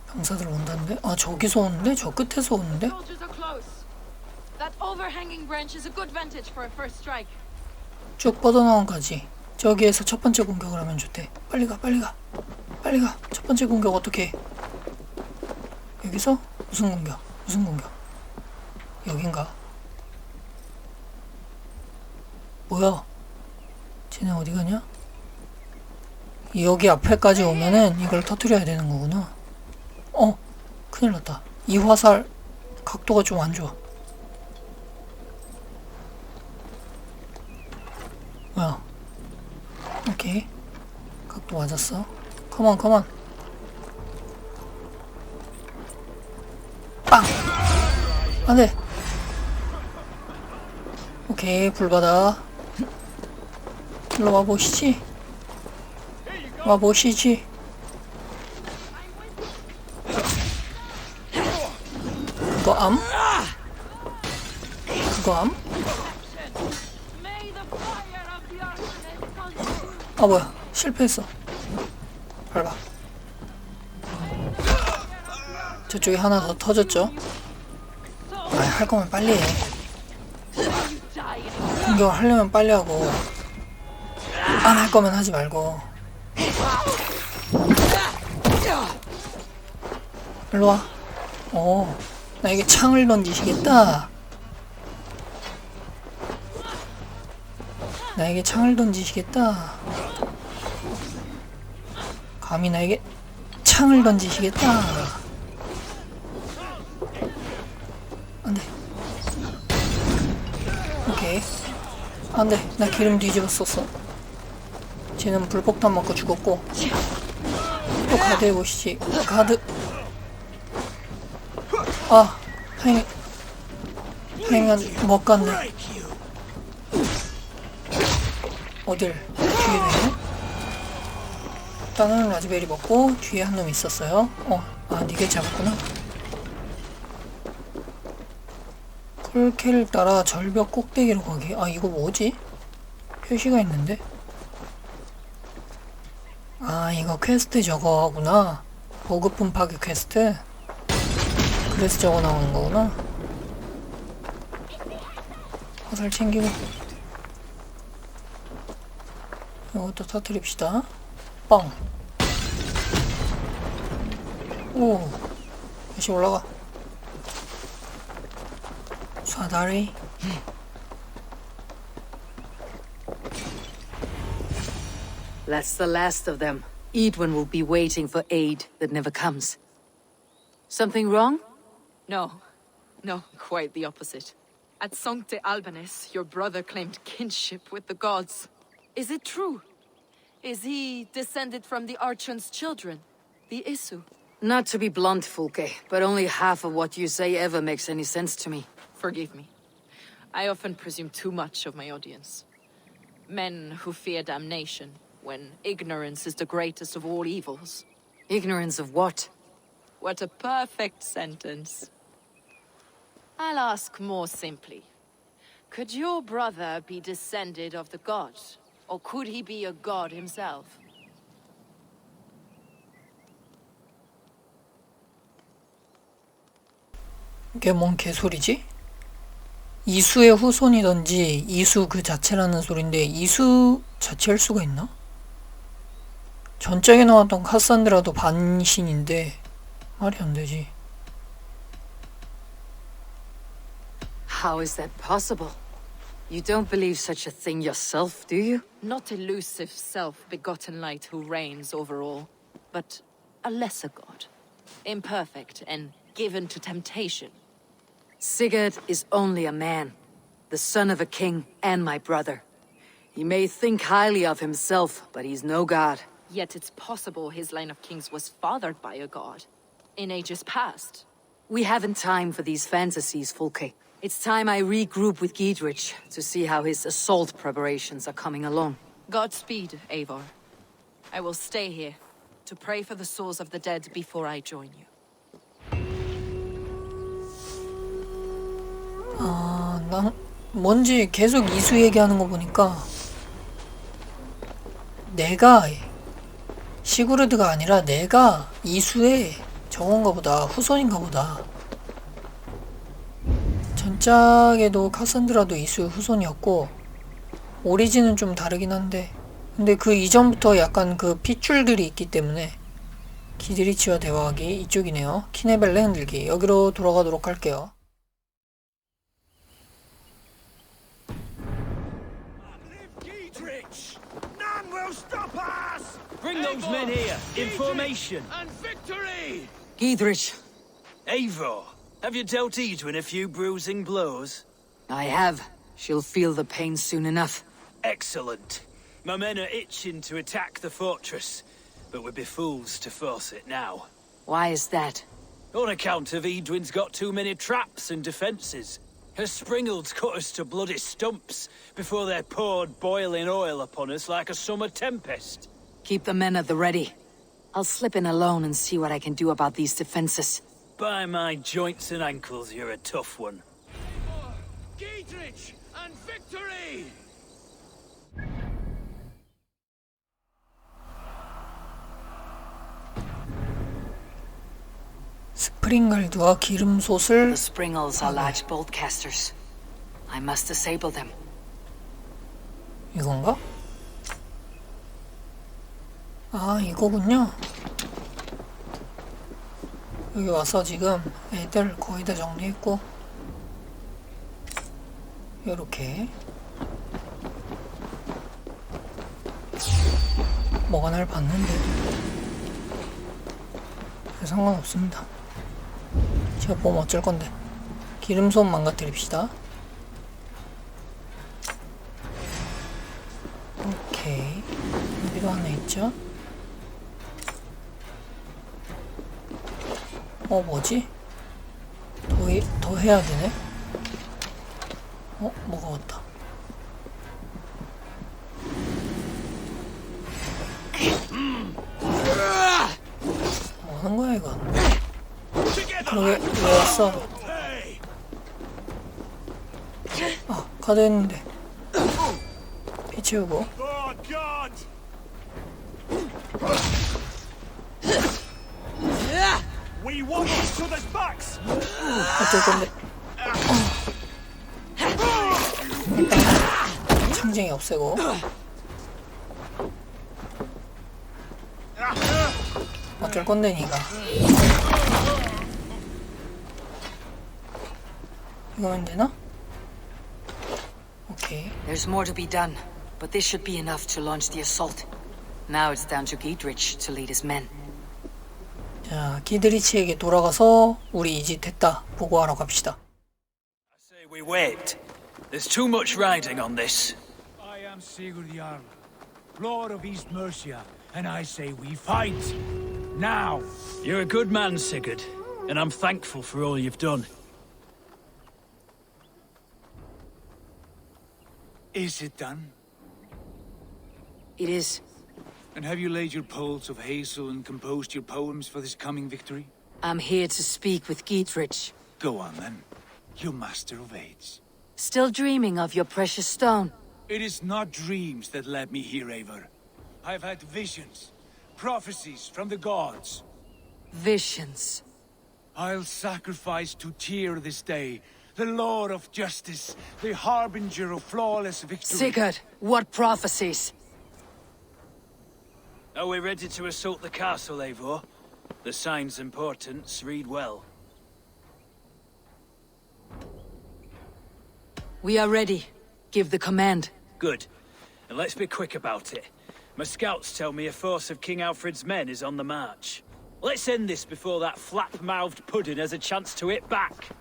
병사들 온다는데? 아 저기서 오는데? 저 끝에서 오는데? Soldiers are close. That overhanging branch is a good vantage for a first strike. 쭉 뻗어나온 가지. 저기에서 첫 번째 공격을 하면 좋대. 빨리 가, 빨리 가, 빨리 가. 첫 번째 공격 어떻게 해? 여기서 무슨 공격? 무슨 공격? 여긴가? 뭐야? 쟤네 어디 가냐? 여기 앞에까지 오면은 이걸 터뜨려야 되는 거구나. 큰일 났다. 이 화살 각도가 좀 안 좋아. 뭐야? 오케이. 각도 맞았어. 컴온, 컴온. 빵! 안 돼! 오케이, 불바다. 일로 와보시지. 와보시지. 그거 암? 그거 암? 아 뭐야 실패했어. 밟아. 저쪽에 하나 더 터졌죠? 할 거면 빨리 해. 공격을 하려면 빨리 하고 안 할 거면 하지 말고. 일로 와. 나에게 창을 던지시겠다. 나에게 창을 던지시겠다. 감히 나에게 창을 던지시겠다. 안돼. 오케이. 안돼. 나 기름 뒤집어 썼어. 쟤는 불폭탄 맞고 죽었고. 또 가드 해보시지. 가드. 다행히 못 갔네. 어딜? 뒤에 있네? 일단은 라즈베리 먹고 뒤에 한 놈 있었어요. 니게 잡았구나. 폴케를 따라 절벽 꼭대기로 가기. 이거 뭐지? 표시가 있는데? 이거 퀘스트 저거구나. 보급품 파괴 퀘스트. 그래서 저거 나오는 거구나. 화살 챙기고 이것도 터뜨립시다. 빵. 오, 다시 올라가. 사다리. That's the last of them. Edwin will be waiting for aid that never comes. Something wrong? No. No, quite the opposite. At Saint-Albanes, your brother claimed kinship with the gods. Is it true? Is he descended from the Archon's children, the Isu? Not to be blunt, Fulke, but only half of what you say ever makes any sense to me. Forgive me. I often presume too much of my audience. Men who fear damnation, when ignorance is the greatest of all evils. Ignorance of what? What a perfect sentence. I'll ask more simply. Could your brother be descended of the gods? Or could he be a god himself? 이게 뭔 개소리지? 이수의 후손이던지 이수 그 자체라는 소린데 이수 자체일 수가 있나? 전작에 나왔던 카산드라도 반신인데 말이 안 되지. How is that possible? You don't believe such a thing yourself, do you? Not elusive self-begotten light who reigns over all, but a lesser god. Imperfect and given to temptation. Sigurd is only a man, the son of a king and my brother. He may think highly of himself, but he's no god. Yet it's possible his line of kings was fathered by a god. In ages past. We haven't time for these fantasies, Fulke. It's time I regroup with Giedrich to see how his assault preparations are coming along. Godspeed, Eivor. I will stay here to pray for the souls of the dead before I join you. 난 뭔지 계속 이수 얘기하는 거 보니까 내가 시구르드가 아니라 내가 이수의 저건가 보다. 후손인가 보다. 전작에도 카산드라도 이수의 후손이었고 오리진은 좀 다르긴 한데 근데 그 이전부터 약간 그 핏줄들이 있기 때문에 기드리치와 대화하기 이쪽이네요. 키네벨레 흔들기. 여기로 돌아가도록 할게요. Bring those men here, in formation. And victory! Giedrich. Eivor, have you dealt Edwin a few bruising blows? I have. She'll feel the pain soon enough. Excellent. My men are itching to attack the fortress, but we'd be fools to force it now. Why is that? On account of Edwin's got too many traps and defences. Her springalds cut us to bloody stumps before they poured boiling oil upon us like a summer tempest. Keep the men at the ready. I'll slip in alone and see what I can do about these defenses. By my joints and ankles, you're a tough one. Giedrich and victory! 스프링갈드와 기름솥을 The springals are large bolt casters. I must disable them. 이건가? 이거군요. 여기 와서 지금 애들 거의 다 정리했고 요렇게 뭐가 날 봤는데 상관없습니다. 제가 보면 어쩔 건데. 기름솥 망가뜨립시다. 오케이. 여기도 하나 있죠? 뭐지? 더 해야 되네? 뭐가 왔다. 됐어. 아, 가드 했는데. 피 채우고. 어쩔 건데. 일단 창쟁이 없애고. 어쩔 건데 니가. 이거면 되나? 오케이. There's more to be done, but this should be enough to launch the assault. Now it's down to Giedrich to lead his men. 자, 기드리치에게 돌아가서 우리 이 짓 했다 보고하러 갑시다. I say we wait. There's too much riding on this. I am Sigurd Jarl, Lord of East Mercia, and I say we fight. Now! You're a good man, Sigurd, and I'm thankful for all you've done. Is it done? It is. And have you laid your poles of hazel and composed your poems for this coming victory? I'm here to speak with Giedrich. Go on then, you master of aids. Still dreaming of your precious stone? It is not dreams that led me here, Eivor. I've had visions, prophecies from the gods. Visions. I'll sacrifice to Tyr this day, the Lord of Justice, the harbinger of flawless victory. Sigurd, what prophecies? Are we ready to assault the castle, Eivor? The signs and portents read well. We are ready. Give the command. Good. And let's be quick about it. My scouts tell me a force of King Alfred's men is on the march. Let's end this before that flap-mouthed pudding has a chance to hit back.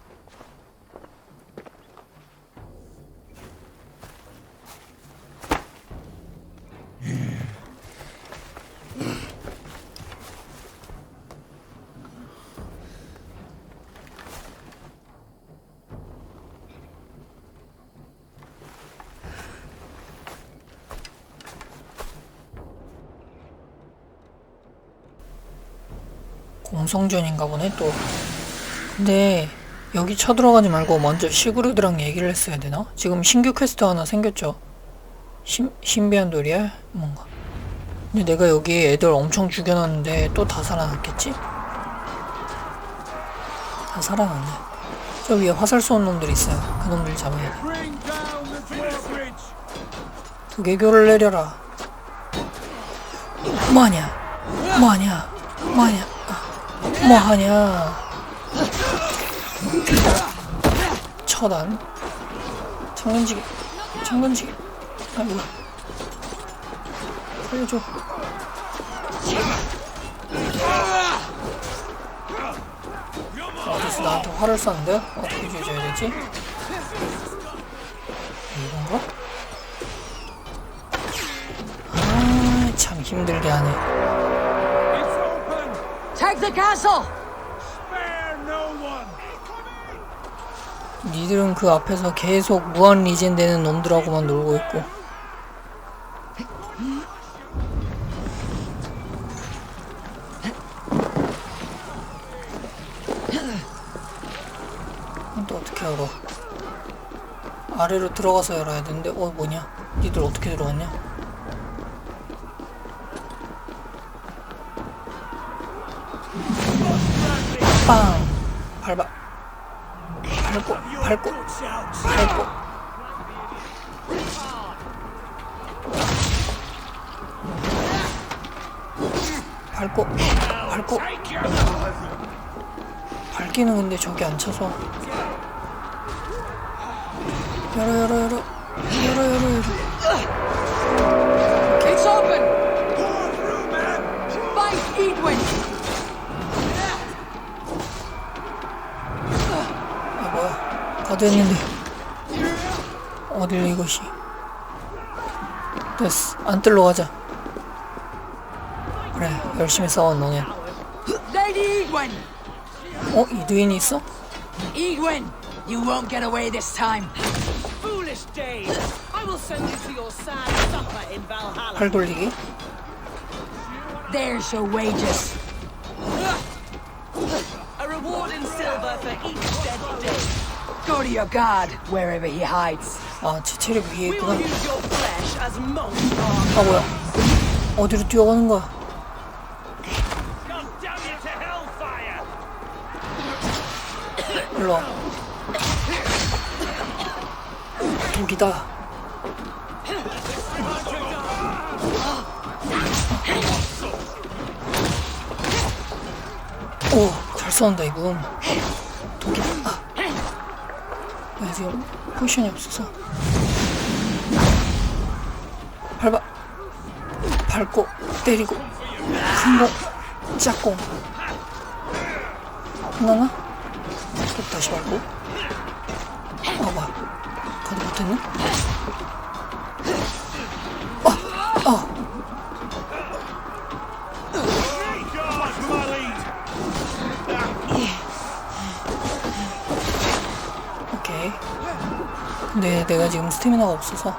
공성전인가 보네 또. 근데 여기 쳐들어가지 말고 먼저 시그루드랑 얘기를 했어야 되나? 지금 신규 퀘스트 하나 생겼죠? 신비한 돌이야? 뭔가. 근데 내가 여기 애들 엄청 죽여놨는데 또 다 살아났겠지? 다 살아났네. 저 위에 화살 쏘는 놈들 있어요. 그 놈들 잡아야 돼. 두개교를 내려라. 뭐하냐? 뭐하냐? 뭐하냐? 뭐하냐? 처단. 창근지기. 창근지기. 아이고. 살려줘. 어디서 나한테 화를 쐈는데? 어떻게 죽여줘야 되지? 이건가? 아, 참 힘들게 하네. Take the castle! 니들은 그 앞에서 계속 무한 리젠 되는 놈들하고만 놀고 있고. 또 어떻게 열어? 아래로 들어가서 열어야 되는데. 뭐냐? 니들 어떻게 들어왔냐? 빵! 밟아. 밟고. 밟고. 밟기는 근데 저기 안 차서. 열어. It's open! Fight, Edwin! 뭐야? 가드 했는데. 어딜 이것이. 됐어. 안 뜰러 가자. 그래, 열심히 싸워 너네. Lady Edwin! 이두인이 있어? Edwin! You won't get away this time! Foolish days! I will send you to your sad supper in Valhalla. 팔 돌리기. There's your wages. A reward in silver for each dead day. Go to your god, wherever he hides. 아, 제 체력 위에 We 있구나. will use your flesh as monks are. 아, 뭐야. 어디로 뛰어가는 거야? God damn you to hellfire! 일로 와. 독이다. 오, 잘 쏜다, 이분. 독이다. 나 지금 포지션이 없어서. 밟고, 때리고, 큰 공, 짝공. 끝나나? 또 다시 밟고. 아, 뭐야. 가도 못했네? 오케이. 근데 내가 지금 스태미나가 없어서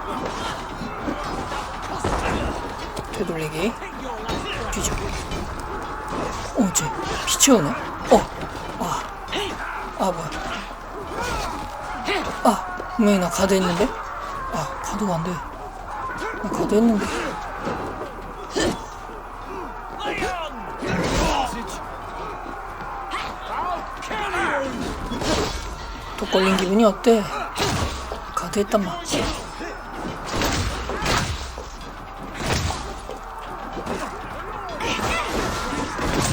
되돌리기 뒤져. 쟤 피 채우네. 뭐야. 분명히 나 가드 했는데? 가드가 안 돼. 나 가드 했는데. 또 걸린 기분이 어때? 가드 했단 말.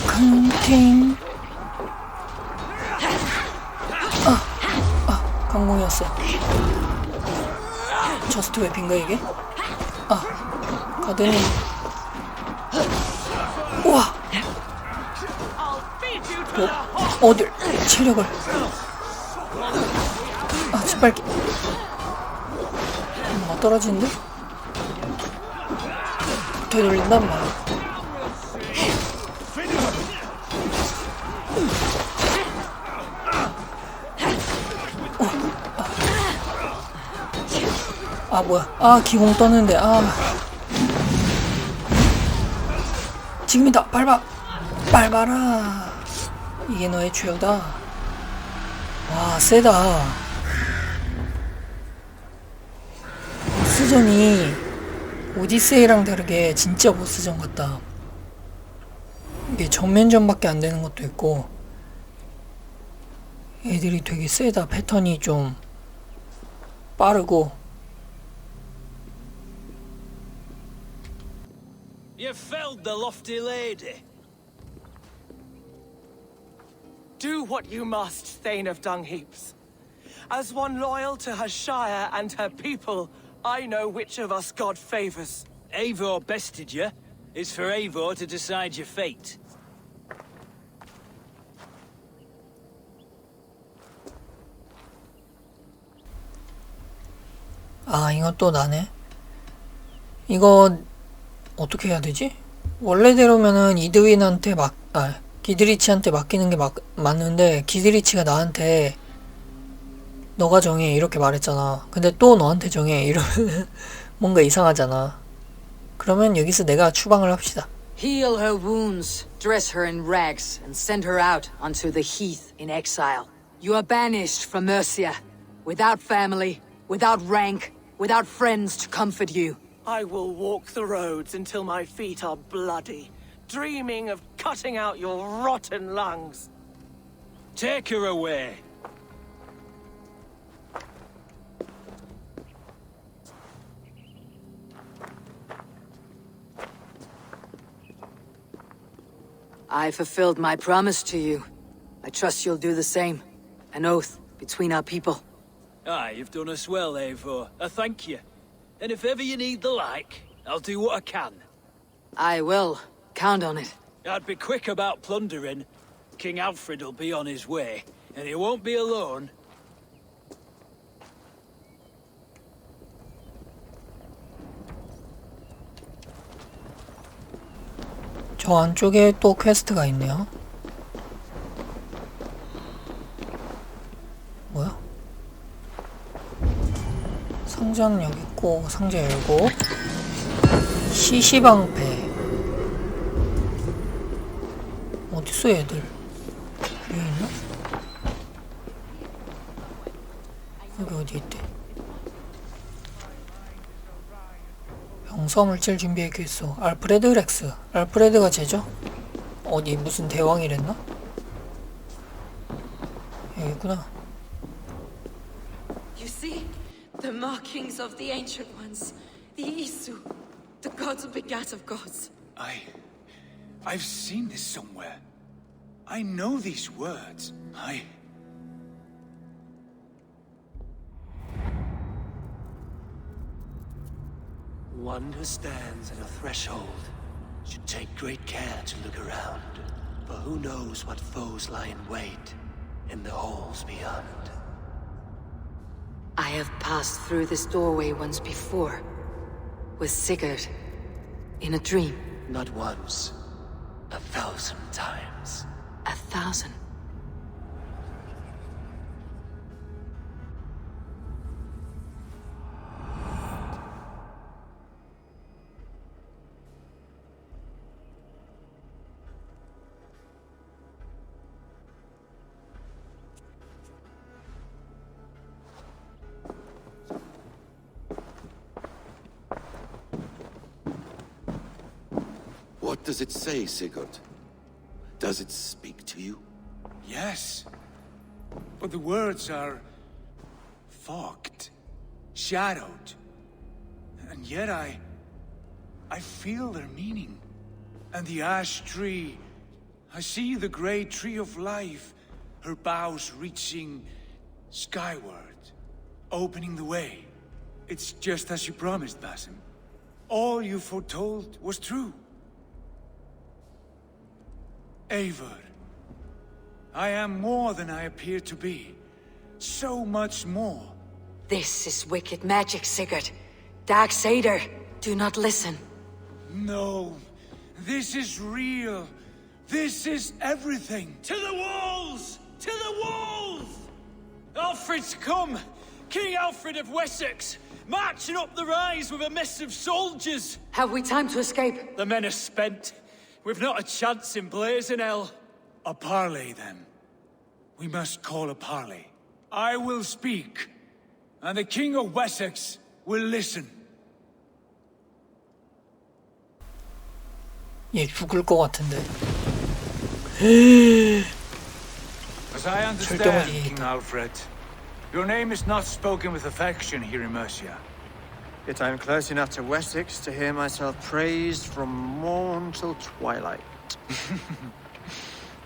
컨팅. 강공이었어. 저스트 웹인가 이게? 가드는. 우와. 어딜 체력을. 짓밟기. 뭐가 떨어지는데? 되돌린단 말이야. 뭐야. 기공 떴는데. 지금이다. 밟아라. 이게 너의 최후다. 와, 세다. 보스전이 오디세이랑 다르게 진짜 보스전 같다. 이게 정면전밖에 안 되는 것도 있고, 애들이 되게 세다. 패턴이 좀 빠르고. You felled the lofty lady. Do what you must, Thane of Dungheaps. As one loyal to her shire and her people, I know which of us God favors. Eivor bested you. It's for Eivor to decide your fate. 이건 또 나네. 이거 어떻게 해야 되지? 원래대로면은 이드윈한테 기드리치한테 맡기는 게 맞는데, 기드리치가 나한테 너가 정해 이렇게 말했잖아. 근데 또 너한테 정해 이러면 뭔가 이상하잖아. 그러면 여기서 내가 추방을 합시다. Heal her wounds, dress her in rags, and send her out onto the heath in exile. You are banished from Mercia, without family, without rank, without friends to comfort you. I will walk the roads until my feet are bloody, dreaming of cutting out your rotten lungs. Take her away. I fulfilled my promise to you. I trust you'll do the same. An oath between our people. You've done us well, Eivor. I thank you. And if ever you need the like, I'll do what I can. I will. Count on it. I'd be quick about plundering. King Alfred will be on his way, and he won't be alone. 저 안쪽에 또 퀘스트가 있네요. 뭐야? 상자는 여기 있고, 상자 열고, 시시방패. 어딨어 얘들? 여기 있나? 어디 있대? 병서물질 준비했겠소. 알프레드 렉스. 알프레드가 쟤죠? 어디 무슨 대왕이랬나? 여기 있구나. You see? The markings of the ancient ones. The Isu. The gods begat of gods. I've seen this somewhere. I know these words. One who stands at a threshold should take great care to look around, for who knows what foes lie in wait in the halls beyond. I have passed through this doorway once before. With Sigurd. In a dream. Not once. 1,000 times. 1,000? What does it say, Sigurd? Does it speak to you? Yes. But the words are fogged, shadowed. And yet I feel their meaning. And the ash tree, I see the great tree of life, her boughs reaching skyward, opening the way. It's just as you promised, Basim. All you foretold was true. Eivor, I am more than I appear to be. So much more. This is wicked magic, Sigurd. Darksader, do not listen. No, this is real. This is everything. To the walls! To the walls! Alfred's come! King Alfred of Wessex! Marching up the rise with a mess of soldiers! Have we time to escape? The men are spent. We've not a chance in blazing hell. A parley, then. We must call a parley. I will speak, and the King of Wessex will listen. 얘 죽을 것 같은데. As I understand, King Alfred, your name is not spoken with affection here in Mercia. Yet I am close enough to Wessex to hear myself praised from morn till twilight.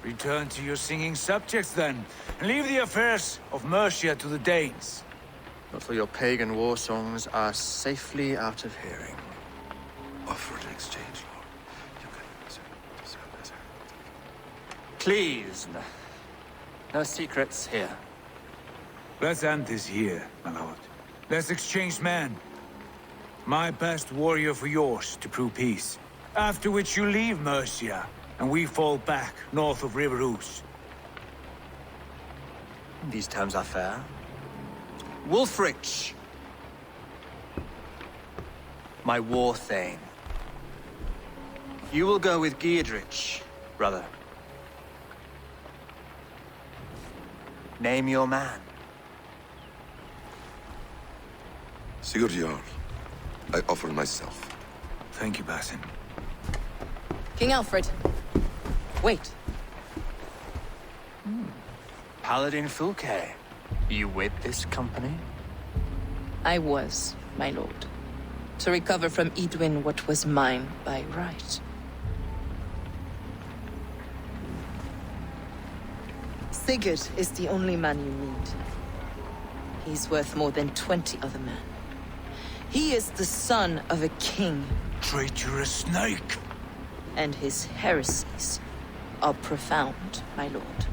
Return to your singing subjects, then, and leave the affairs of Mercia to the Danes. Not till your pagan war songs are safely out of hearing. Offer an exchange, Lord. Please, no secrets here. Let's end this here, my lord. Let's exchange men. My best warrior for yours to prove peace. After which you leave Mercia, and we fall back north of River Ouse. These terms are fair. Wulfrich! My war thane. You will go with Giedrich, brother. Name your man. Sigurd Jarl, I offer myself. Thank you, Basim. King Alfred. Wait. Paladin Fulke. You with this company? I was, my lord. To recover from Edwin what was mine by right. Sigurd is the only man you need. He's worth more than 20 other men. He is the son of a king. Traitorous snake! And his heresies are profound, my lord.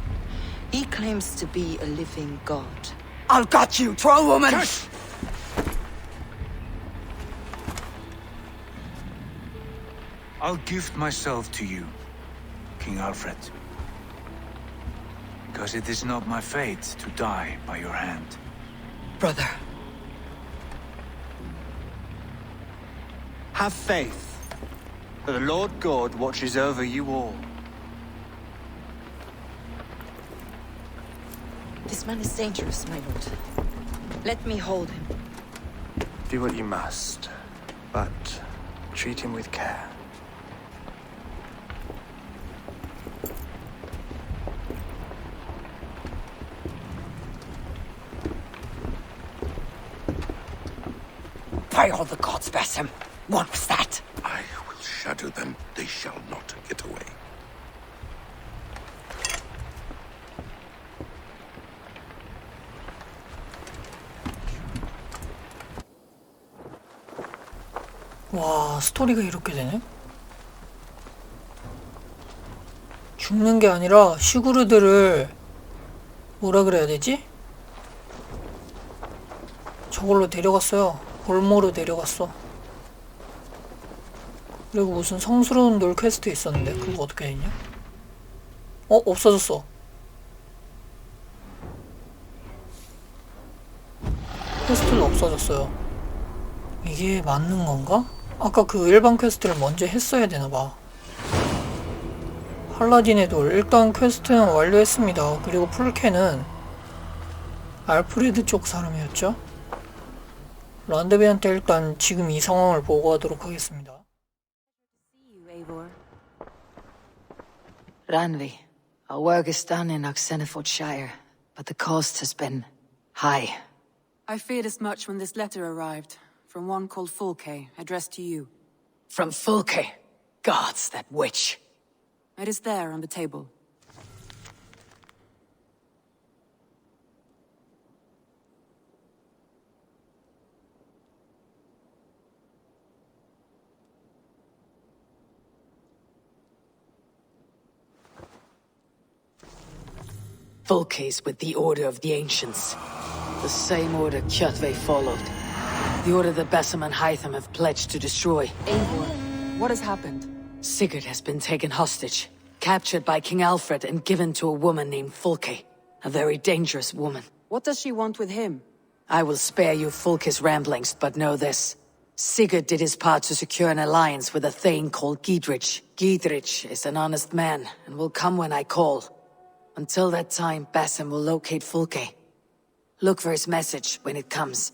He claims to be a living god. I'll got you, troll woman! Shush! I'll gift myself to you, King Alfred. Because it is not my fate to die by your hand. Brother. Have faith, for the Lord God watches over you all. This man is dangerous, my lord. Let me hold him. Do what you must, but treat him with care. By all the gods, Basim! What was that? I will shatter them. They shall not get away. 와, 스토리가 이렇게 되네? 죽는 게 아니라 시구르들을 뭐라 그래야 되지? 저걸로 데려갔어요. 볼모로 데려갔어. 그리고 무슨 성스러운 돌 퀘스트 있었는데 그거 어떻게 했냐? 없어졌어. 퀘스트는 없어졌어요. 이게 맞는 건가? 아까 그 일반 퀘스트를 먼저 했어야 되나봐. 팔라딘의 돌 일단 퀘스트는 완료했습니다. 그리고 풀케는 알프레드 쪽 사람이었죠? 란드베한테 일단 지금 이 상황을 보고하도록 하겠습니다. Ranvi, our work is done in 옥세네포드샤이어에, but the cost has been high. I feared as much when this letter arrived, from one called Fulke, addressed to you. From Fulke? Gods, that witch. It is there on the table. Fulke's with the Order of the Ancients. The same order Kjotve followed. The order that Basim and Hytham have pledged to destroy. Eivor, what has happened? Sigurd has been taken hostage, captured by King Alfred and given to a woman named Fulke. A very dangerous woman. What does she want with him? I will spare you Fulke's ramblings, but know this. Sigurd did his part to secure an alliance with a thane called Giedrich. Giedrich is an honest man, and will come when I call. Until that time, Basim will locate Fulke. Look for his message when it comes.